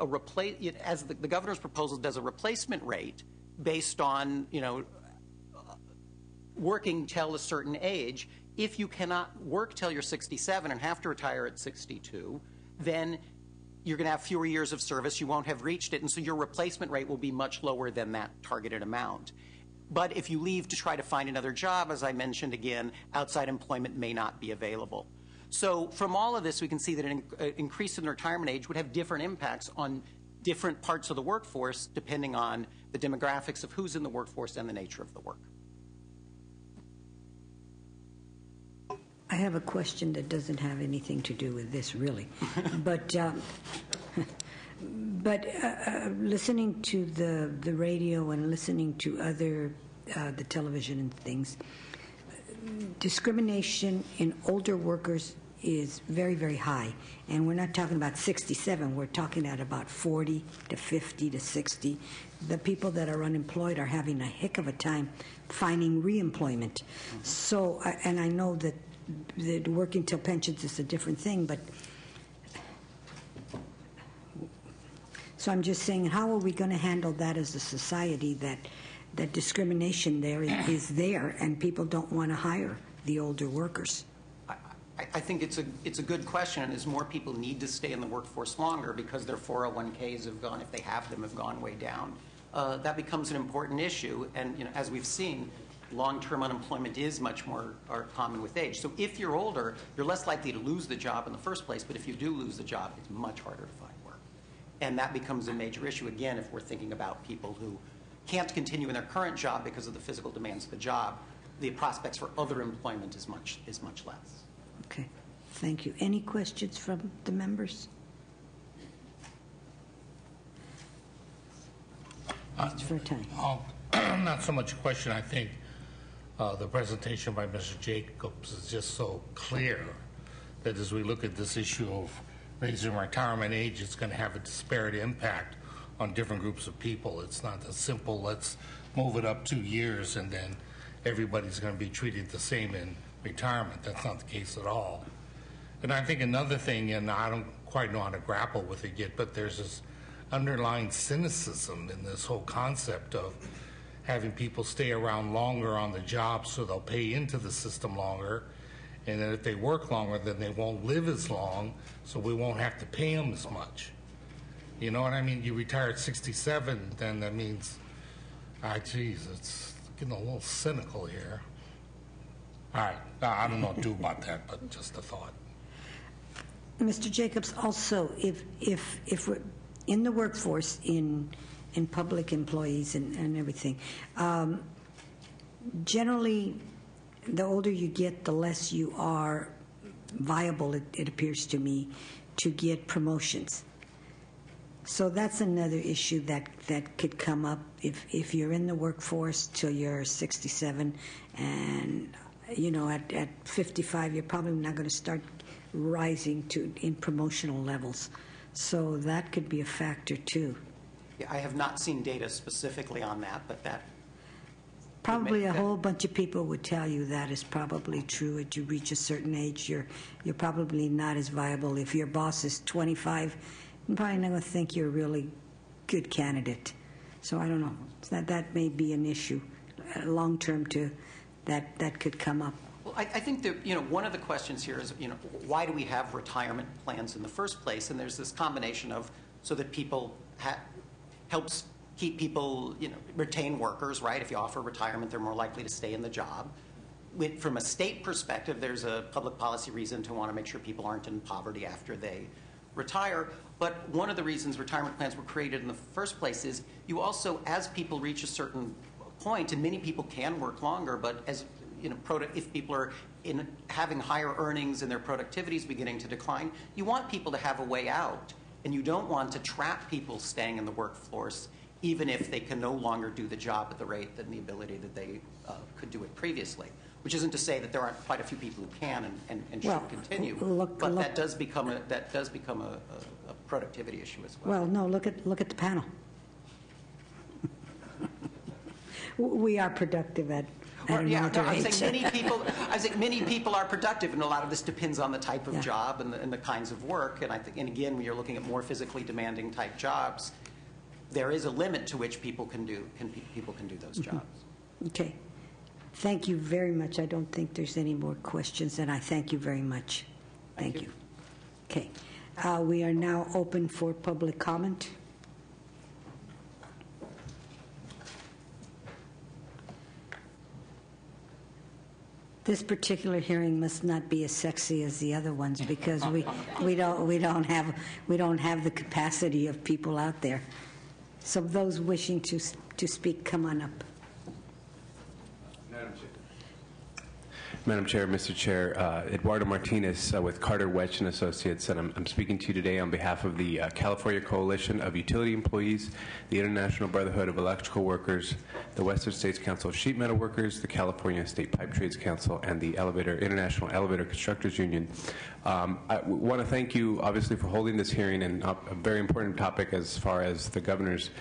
as the governor's proposal does, a replacement rate based on, working till a certain age. If you cannot work till you're 67 and have to retire at 62, then you're going to have fewer years of service. You won't have reached it, and so your replacement rate will be much lower than that targeted amount. But if you leave to try to find another job, as I mentioned again, outside employment may not be available. So from all of this, we can see that an increase in the retirement age would have different impacts on different parts of the workforce depending on the demographics of who's in the workforce and the nature of the work. I have a question that doesn't have anything to do with this, really. But listening to the radio and listening to the television and things, discrimination in older workers is very, very high. And we're not talking about 67. We're talking at about 40 to 50 to 60. The people that are unemployed are having a heck of a time finding reemployment. So, and I know that working till pensions is a different thing, but so I'm just saying, how are we going to handle that as a society, that discrimination there is there and people don't want to hire the older workers? I think it's a good question, and as more people need to stay in the workforce longer because their 401ks have gone, if they have them, have gone way down, that becomes an important issue. And as we've seen, long-term unemployment is much more common with age. So if you're older, you're less likely to lose the job in the first place, but if you do lose the job, it's much harder to find work. And that becomes a major issue, again, if we're thinking about people who can't continue in their current job because of the physical demands of the job. The prospects for other employment is much less. Okay, thank you. Any questions from the members? Mr. Vertani. Not so much a question. I think the presentation by Mr. Jacobs is just so clear that as we look at this issue of raising retirement age, it's going to have a disparate impact on different groups of people. It's not as simple, let's move it up 2 years and then everybody's going to be treated the same in retirement. That's not the case at all. And I think another thing, and I don't quite know how to grapple with it yet, but there's this underlying cynicism in this whole concept of having people stay around longer on the job so they'll pay into the system longer, and that if they work longer, then they won't live as long, so we won't have to pay them as much. You know what I mean? You retire at 67, then that means, geez, it's getting a little cynical here. All right, I don't know what to do about that, but just a thought. Mr. Jacobs, also, if we're in the workforce, in public employees and everything, generally, the older you get, the less you are viable, it appears to me, to get promotions. So that's another issue that could come up if you're in the workforce till you're 67, and at 55 you're probably not going to start rising in promotional levels. So that could be a factor too. I have not seen data specifically on that, but that Probably a whole bunch of people would tell you that is probably true. As you reach a certain age, you're probably not as viable. If your boss is 25, you're probably not going to think you're a really good candidate. So I don't know. That may be an issue long term too. That could come up. Well, I think that one of the questions here is why do we have retirement plans in the first place? And there's this combination of so that people helps keep people retain workers, right? If you offer retirement, they're more likely to stay in the job. From a state perspective, there's a public policy reason to want to make sure people aren't in poverty after they retire. But one of the reasons retirement plans were created in the first place is you also, as people reach a certain point, and many people can work longer, but as if people are having higher earnings and their productivity is beginning to decline, you want people to have a way out, and you don't want to trap people staying in the workforce, even if they can no longer do the job at the rate and the ability that they could do it previously. Which isn't to say that there aren't quite a few people who can and should continue, but that does become a productivity issue as well. Well, no, look at the panel. We are productive at an older age. I think many people are productive, and a lot of this depends on the type of job and the kinds of work. And again, when you're looking at more physically demanding type jobs, there is a limit to which people can do those jobs. Okay. Thank you very much. I don't think there's any more questions, and I thank you very much. Thank you. Okay. We are now open for public comment. This particular hearing must not be as sexy as the other ones because we don't have the capacity of people out there. So those wishing to speak, come on up. Madam Chair, Mr. Chair, Eduardo Martinez with Carter Wedge & Associates, and I'm speaking to you today on behalf of the California Coalition of Utility Employees, the International Brotherhood of Electrical Workers, the Western States Council of Sheet Metal Workers, the California State Pipe Trades Council, and the International Elevator Constructors Union. I want to thank you, obviously, for holding this hearing, and a very important topic as far as the governor's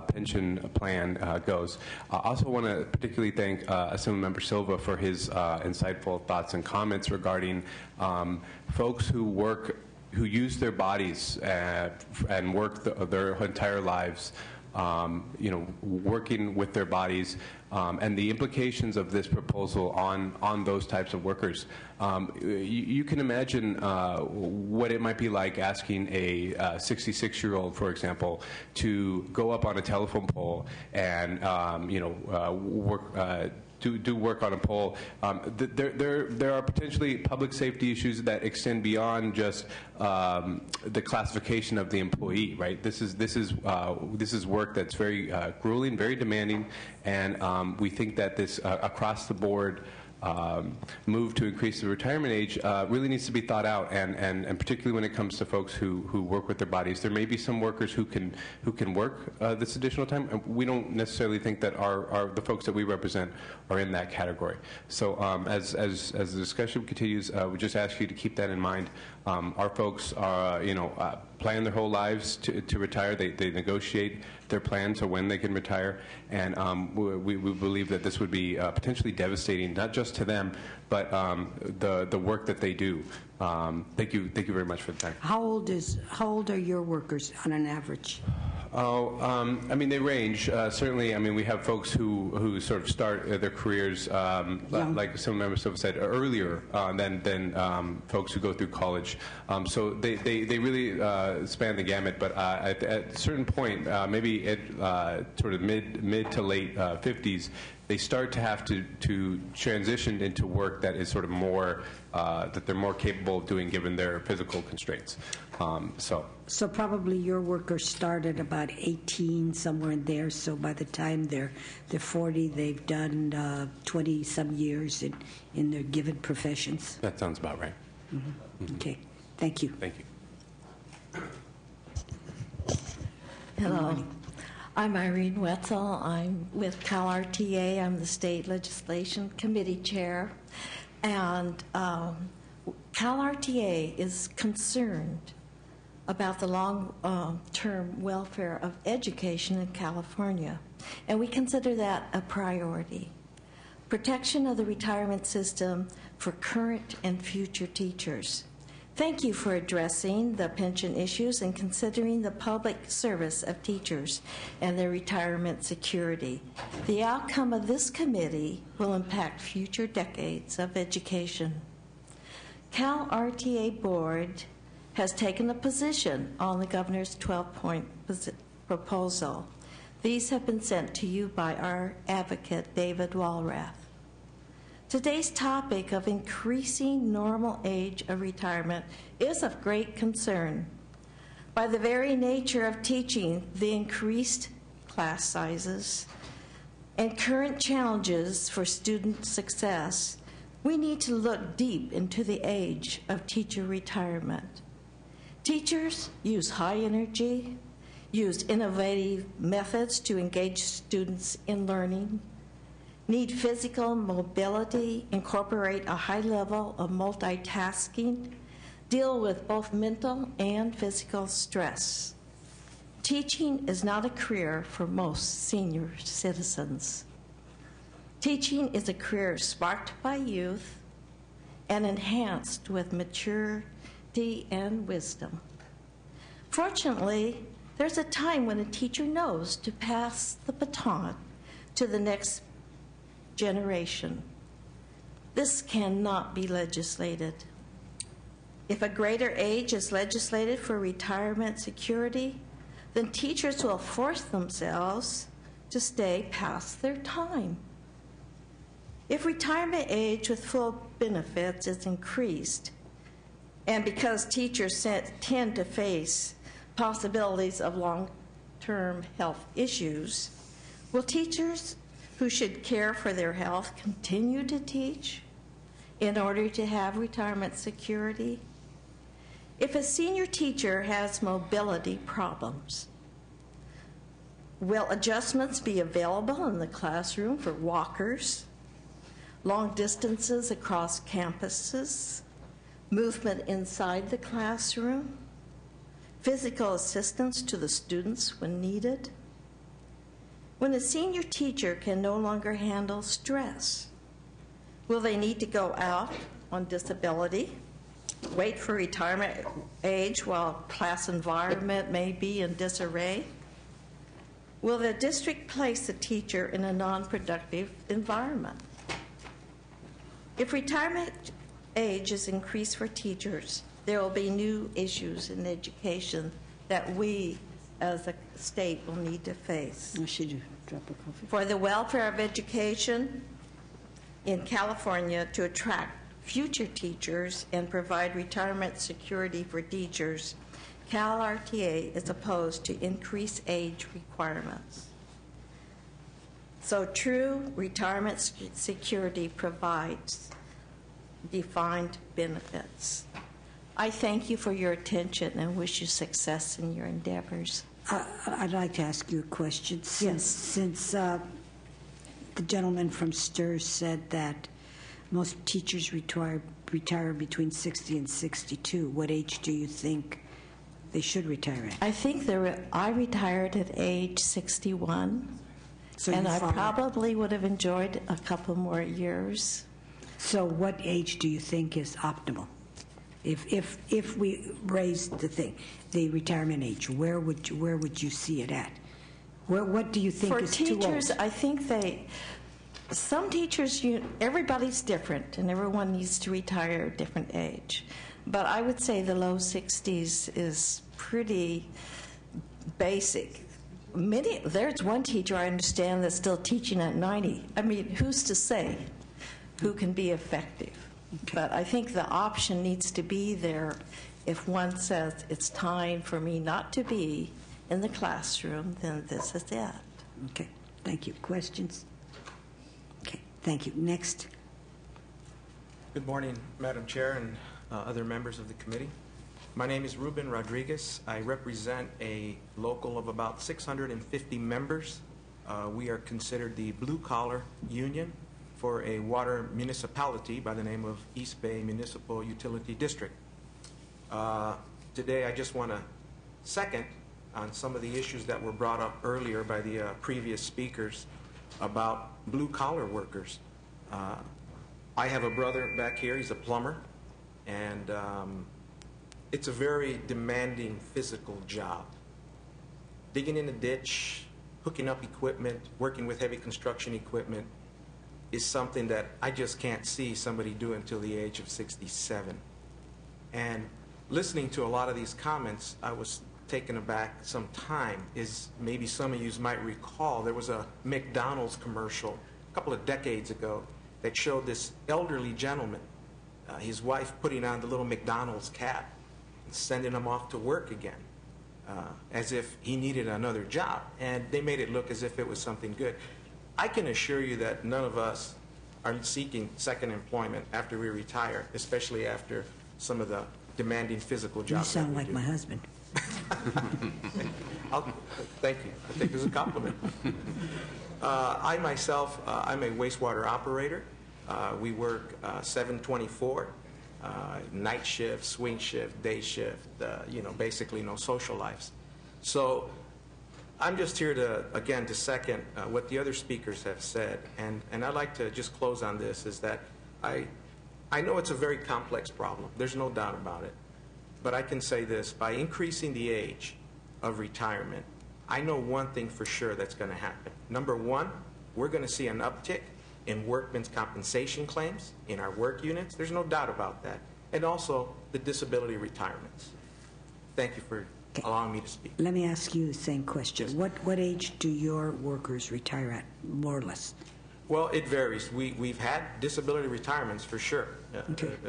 pension plan goes. I also want to particularly thank Assemblymember Silva for his insightful thoughts and comments regarding folks who use their bodies and work their entire lives, working with their bodies, and the implications of this proposal on those types of workers. You can imagine what it might be like asking a 66-year-old, for example, to go up on a telephone pole and do work on a pole. There are potentially public safety issues that extend beyond just the classification of the employee. Right. This is work that's very grueling, very demanding, and we think that this across the board move to increase the retirement age really needs to be thought out, and particularly when it comes to folks who work with their bodies. There may be some workers who can work this additional time, and we don't necessarily think that the folks that we represent are in that category. So as the discussion continues, we just ask you to keep that in mind. Our folks are plan their whole lives to retire. They negotiate their plans for when they can retire, and we believe that this would be potentially devastating, not just to them, but the work that they do. Thank you very much for the time. How old are your workers on an average? I mean, they range. Certainly, I mean, we have folks who sort of start their careers, like some members have said, earlier than folks who go through college. So they really span the gamut. But at a certain point, maybe at sort of mid to late 50s, they start to have to transition into work that is sort of more that they're more capable of doing given their physical constraints. So probably your workers start at about 18, somewhere in there. So by the time they're 40, they've done 20 some years in their given professions. That sounds about right. Mm-hmm. Okay, thank you. Thank you. Hello. I'm Irene Wetzel. I'm with CalRTA. I'm the State Legislation Committee Chair. And CalRTA is concerned about the long-term welfare of education in California, and we consider that a priority. Protection of the retirement system for current and future teachers. Thank you for addressing the pension issues and considering the public service of teachers and their retirement security. The outcome of this committee will impact future decades of education. Cal RTA Board has taken a position on the governor's 12-point proposal. These have been sent to you by our advocate, David Walrath. Today's topic of increasing normal age of retirement is of great concern. By the very nature of teaching, the increased class sizes and current challenges for student success, we need to look deep into the age of teacher retirement. Teachers use high energy, use innovative methods to engage students in learning, need physical mobility, incorporate a high level of multitasking, deal with both mental and physical stress. Teaching is not a career for most senior citizens. Teaching is a career sparked by youth and enhanced with maturity and wisdom. Fortunately, there's a time when a teacher knows to pass the baton to the next generation. This cannot be legislated. If a greater age is legislated for retirement security, then teachers will force themselves to stay past their time. If retirement age with full benefits is increased, and because teachers tend to face possibilities of long-term health issues, will teachers who should care for their health continue to teach in order to have retirement security? If a senior teacher has mobility problems, will adjustments be available in the classroom for walkers, long distances across campuses, movement inside the classroom, physical assistance to the students when needed? When a senior teacher can no longer handle stress, will they need to go out on disability, wait for retirement age while class environment may be in disarray? Will the district place the teacher in a non-productive environment? If retirement age is increased for teachers, there will be new issues in education that we as a state will need to face. Should you drop a coffee? For the welfare of education in California, to attract future teachers and provide retirement security for teachers, Cal RTA is opposed to increased age requirements. So true retirement security provides defined benefits. I thank you for your attention and wish you success in your endeavors. I'd like to ask you a question. Yes. Since the gentleman from STIRS said that most teachers retire between 60 and 62, what age do you think they should retire at? I think I retired at age 61, So and you I followed. probably would have enjoyed a couple more years. So what age do you think is optimal? If we raise the retirement age, where would you see it at? What do you think For is teachers, too old? I think some teachers, everybody's different, and everyone needs to retire at a different age. But I would say the low 60s is pretty basic. There's one teacher I understand that's still teaching at 90. I mean, who's to say who can be effective? Okay. But I think the option needs to be there if one says it's time for me not to be in the classroom, then this is it. Okay, thank you. Questions? Okay, thank you. Next. Good morning, Madam Chair and other members of the committee. My name is Ruben Rodriguez. I represent a local of about 650 members. We are considered the blue-collar union for a water municipality by the name of East Bay Municipal Utility District. Today I just want to Second, on some of the issues that were brought up earlier by the previous speakers about blue-collar workers. I have a brother back here. He's a plumber, and it's a very demanding physical job. Digging in a ditch, hooking up equipment, working with heavy construction equipment is something that I just can't see somebody do until the age of 67. And listening to a lot of these comments, I was taken aback some time. Is maybe some of you might recall there was a McDonald's commercial a couple of decades ago that showed this elderly gentleman, his wife putting on the little McDonald's cap and sending him off to work again, as if he needed another job. And they made it look as if it was something good. I can assure you that none of us are seeking second employment after we retire, especially after some of the demanding physical jobs. You sound like my husband. Thank you. I think this is a compliment. I myself, I'm a wastewater operator. We work 7/24, night shift, swing shift, day shift, basically no social lives. So I'm just here to, again, to second what the other speakers have said. And I'd like to just close on this, is that I know it's a very complex problem. There's no doubt about it. But I can say this, by increasing the age of retirement, I know one thing for sure that's going to happen. Number one, we're going to see an uptick in workmen's compensation claims in our work units. There's no doubt about that. And also the disability retirements. Thank you for allowing me to speak. Let me ask you the same question. What age do your workers retire at, more or less? Well, it varies. We've had disability retirements for sure,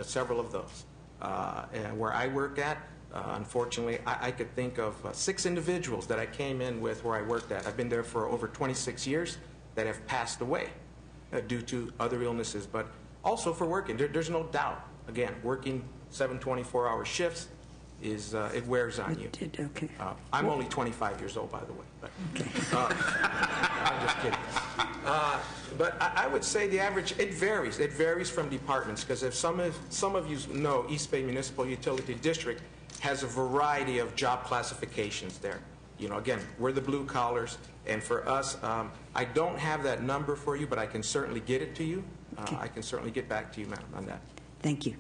several of those. And where I work at, unfortunately, I could think of 6 individuals that I came in with where I worked at. I've been there for over 26 years that have passed away due to other illnesses, but also for working. There's no doubt, again, working 7 24-hour shifts is it wears on you. Okay. I'm only 25 years old, by the way. But, I'm just kidding. But I would say the average, it varies. It varies from departments, because if some of you know, East Bay Municipal Utility District has a variety of job classifications there. Again, we're the blue collars, and for us, I don't have that number for you, but I can certainly get it to you. I can certainly get back to you, madam, on that. Thank you.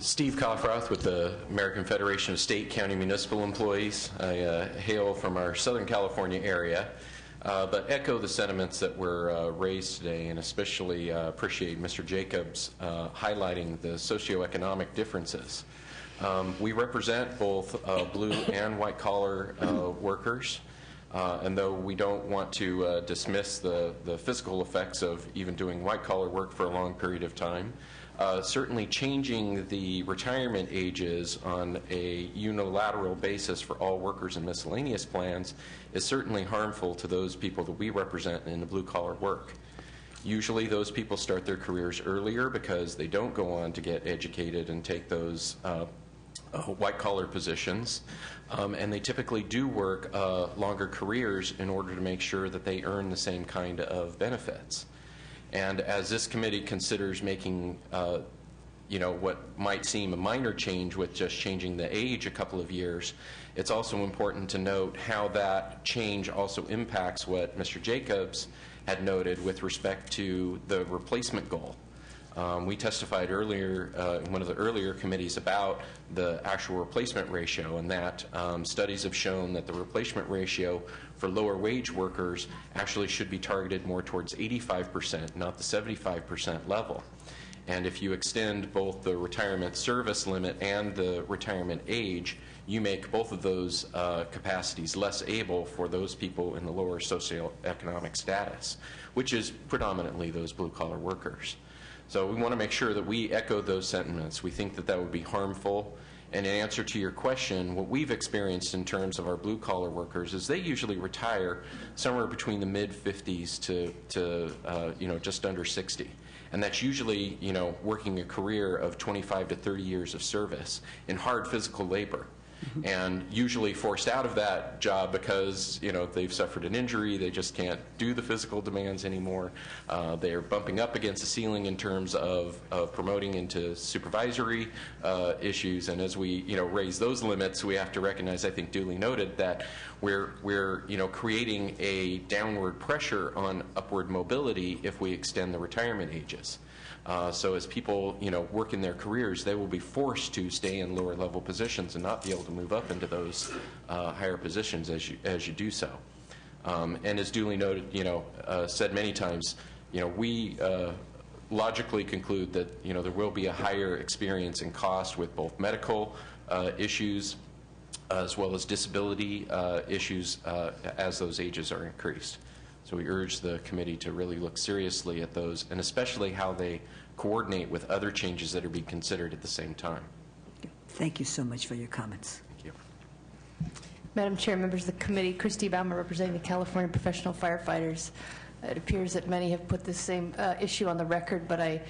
Steve Coffroth with the American Federation of State, County, Municipal Employees. I hail from our Southern California area, but echo the sentiments that were raised today, and especially appreciate Mr. Jacobs highlighting the socioeconomic differences. We represent both blue and white-collar workers, and though we don't want to dismiss the physical effects of even doing white-collar work for a long period of time, certainly changing the retirement ages on a unilateral basis for all workers in miscellaneous plans is certainly harmful to those people that we represent in the blue-collar work. Usually those people start their careers earlier because they don't go on to get educated and take those white-collar positions, and they typically do work longer careers in order to make sure that they earn the same kind of benefits. And as this committee considers making, what might seem a minor change with just changing the age a couple of years, it's also important to note how that change also impacts what Mr. Jacobs had noted with respect to the replacement goal. We testified earlier in one of the earlier committees about the actual replacement ratio, and that studies have shown that the replacement ratio for lower wage workers actually should be targeted more towards 85%, not the 75% level. And if you extend both the retirement service limit and the retirement age, you make both of those capacities less able for those people in the lower socioeconomic status, which is predominantly those blue-collar workers. So we want to make sure that we echo those sentiments. We think that that would be harmful. And in answer to your question, what we've experienced in terms of our blue-collar workers is they usually retire somewhere between the mid-50s to just under 60. And that's usually, working a career of 25 to 30 years of service in hard physical labor. and usually forced out of that job because they've suffered an injury, they just can't do the physical demands anymore. They're bumping up against the ceiling in terms of promoting into supervisory issues, and as we raise those limits, we have to recognize, I think duly noted, that we're creating a downward pressure on upward mobility if we extend the retirement ages. So as people, work in their careers, they will be forced to stay in lower level positions and not be able to move up into those higher positions as you do so. And as duly noted, said many times, we logically conclude that there will be a higher experience and cost with both medical issues as well as disability issues as those ages are increased. So we urge the committee to really look seriously at those, and especially how they coordinate with other changes that are being considered at the same time. Thank you so much for your comments. Thank you. Madam Chair, members of the committee, Christy Baumer representing the California Professional Firefighters. It appears that many have put this same issue on the record, but I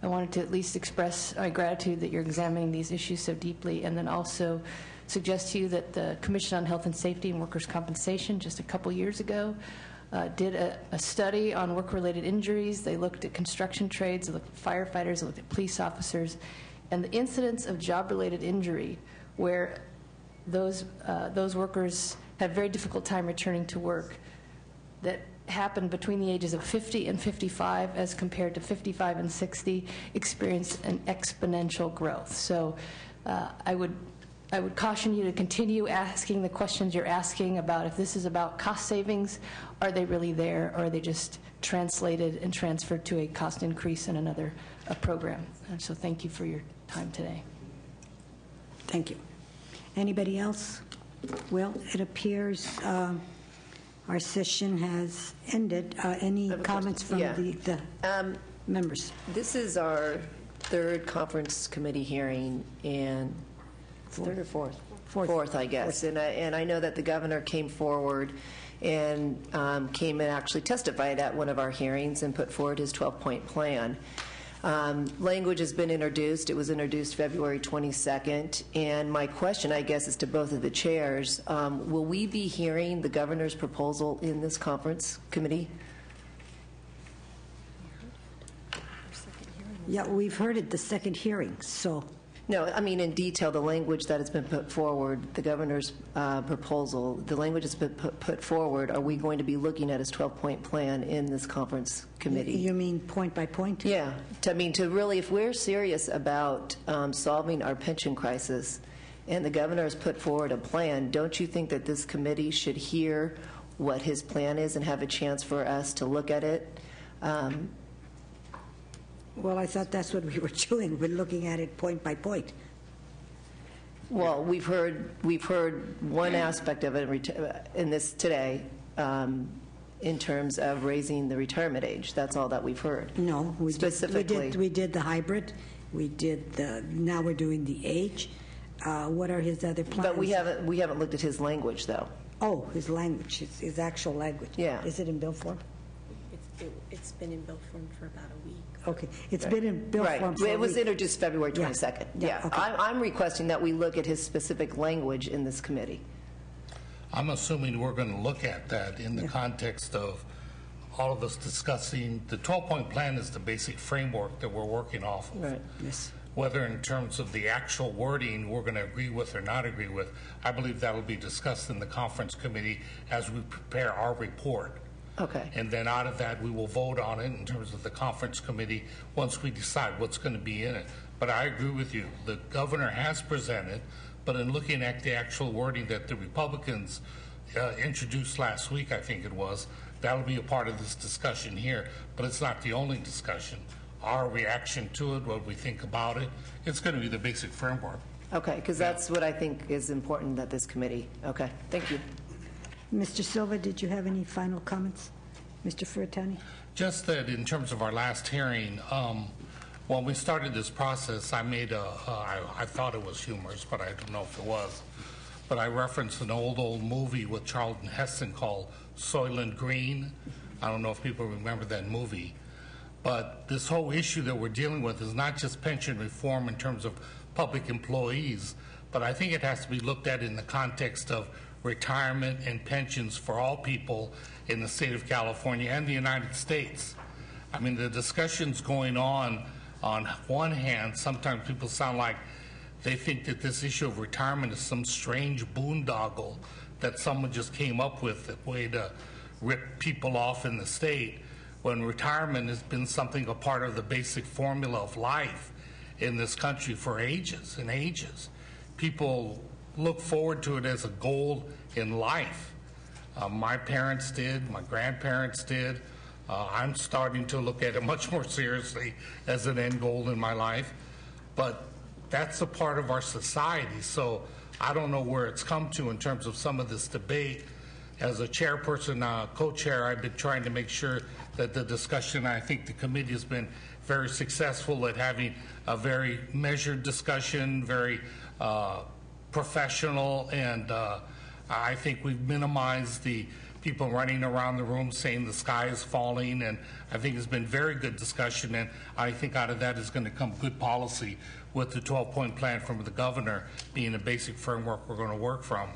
wanted to at least express my gratitude that you're examining these issues so deeply, and then also suggest to you that the Commission on Health and Safety and Workers' Compensation just a couple years ago did a study on work-related injuries. They looked at construction trades, they looked at firefighters, they looked at police officers, and the incidence of job-related injury where those workers have very difficult time returning to work that happened between the ages of 50 and 55 as compared to 55 and 60 experienced an exponential growth. So I would caution you to continue asking the questions you're asking about if this is about cost savings, are they really there, or are they just translated and transferred to a cost increase in another program? And so thank you for your time today. Thank you. Anybody else? Well, it appears our session has ended. Any comments from the members? This is our third conference committee hearing, and third or fourth? Fourth, I guess. And I know that the governor came forward and came and actually testified at one of our hearings and put forward his 12-point plan. Language has been introduced. It was introduced February 22nd. And my question, I guess, is to both of the chairs. Will we be hearing the governor's proposal in this conference committee? Yeah, we've heard it, the second hearing, so. No, I mean in detail, the language that has been put forward, the governor's proposal, the language that's been put forward, are we going to be looking at his 12-point plan in this conference committee? You mean point by point? Yeah. To really, if we're serious about solving our pension crisis and the governor has put forward a plan, don't you think that this committee should hear what his plan is and have a chance for us to look at it? Well, I thought that's what we were doing. We're looking at it point by point. Well, we've heard one aspect of it in this today, in terms of raising the retirement age. That's all that we've heard. No, we specifically. We did the hybrid. We did the. Now we're doing the age. What are his other plans? But we haven't looked at his language, though. Oh, his language, his actual language. Yeah. Is it in bill form? It's been in bill form for about a week. Okay, it's been in bill form for It was introduced February 22nd. Yeah. Okay. I'm requesting that we look at his specific language in this committee. I'm assuming we're going to look at that in the context of all of us discussing. The 12-point plan is the basic framework that we're working off of. Right. Yes. Whether in terms of the actual wording we're going to agree with or not agree with, I believe that will be discussed in the conference committee as we prepare our report. Okay. And then out of that, we will vote on it in terms of the conference committee once we decide what's going to be in it. But I agree with you. The governor has presented, but in looking at the actual wording that the Republicans introduced last week, I think it was, that'll be a part of this discussion here. But it's not the only discussion. Our reaction to it, what we think about it, it's going to be the basic framework. Okay, because that's what I think is important that this committee. Okay, thank you. Mr. Silva, did you have any final comments? Mr. Furutani? Just that in terms of our last hearing, when we started this process, I made I thought it was humorous, but I don't know if it was. But I referenced an old movie with Charlton Heston called Soylent Green. I don't know if people remember that movie. But this whole issue that we're dealing with is not just pension reform in terms of public employees, but I think it has to be looked at in the context of retirement and pensions for all people in the state of California and the United States. I mean, the discussions going on one hand, sometimes people sound like they think that this issue of retirement is some strange boondoggle that someone just came up with, a way to rip people off in the state, when retirement has been something, a part of the basic formula of life in this country for ages and ages. People look forward to it as a goal in life. My parents did, my grandparents did. I'm starting to look at it much more seriously as an end goal in my life. But that's a part of our society. So I don't know where it's come to in terms of some of this debate. As a chairperson, co-chair, I've been trying to make sure that the discussion, I think the committee has been very successful at having a very measured discussion, very professional, and I think we've minimized the people running around the room saying the sky is falling, and I think it's been very good discussion, and I think out of that is going to come good policy with the 12-point plan from the governor being a basic framework we're going to work from.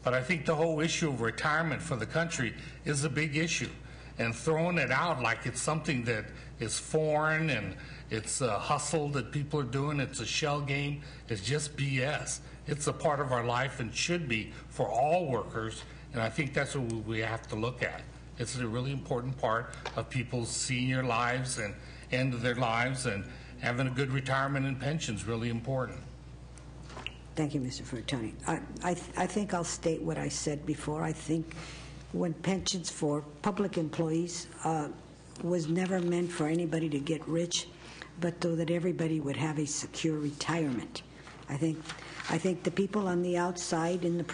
But I think the whole issue of retirement for the country is a big issue, and throwing it out like it's something that is foreign and it's a hustle that people are doing, it's a shell game, is just BS. It's a part of our life and should be for all workers, and I think that's what we have to look at. It's a really important part of people's senior lives and end of their lives, and having a good retirement and pension is really important. Thank you, Mr. Furtoni. I think I'll state what I said before. I think when pensions for public employees was never meant for anybody to get rich, but so that everybody would have a secure retirement. I think the people on the outside in the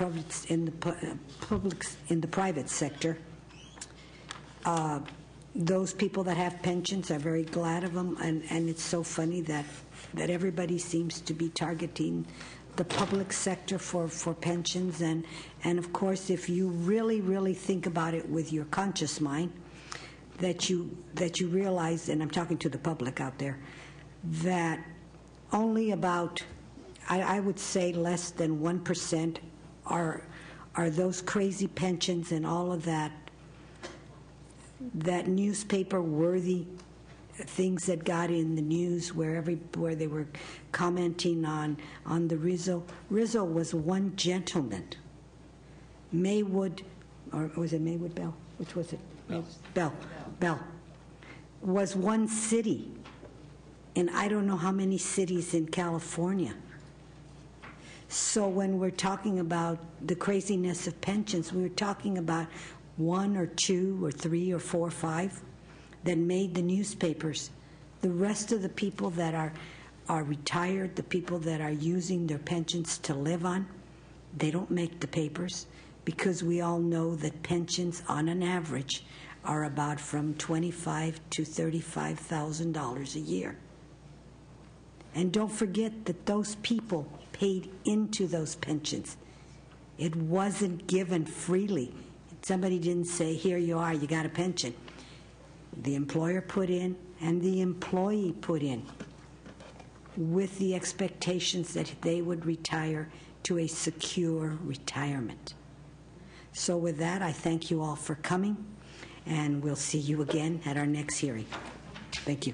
private sector, those people that have pensions are very glad of them, and it's so funny that everybody seems to be targeting the public sector for pensions, and of course, if you really think about it with your conscious mind, that you realize, and I'm talking to the public out there, that only about, I would say, less than 1% are those crazy pensions and all of that newspaper-worthy things that got in the news where they were commenting on the Rizzo. Rizzo was one gentleman. Maywood, or was it Maywood Bell? Which was it? Bell was one city, and I don't know how many cities in California. So when we're talking about the craziness of pensions, we're talking about 1 or 2 or 3 or 4 or 5 that made the newspapers. The rest of the people that are retired, the people that are using their pensions to live on, they don't make the papers, because we all know that pensions on an average are about from $25,000 to $35,000 a year. And don't forget that those people paid into those pensions. It wasn't given freely. Somebody didn't say, here you are, you got a pension. The employer put in and the employee put in with the expectations that they would retire to a secure retirement. So with that, I thank you all for coming, and we'll see you again at our next hearing. Thank you.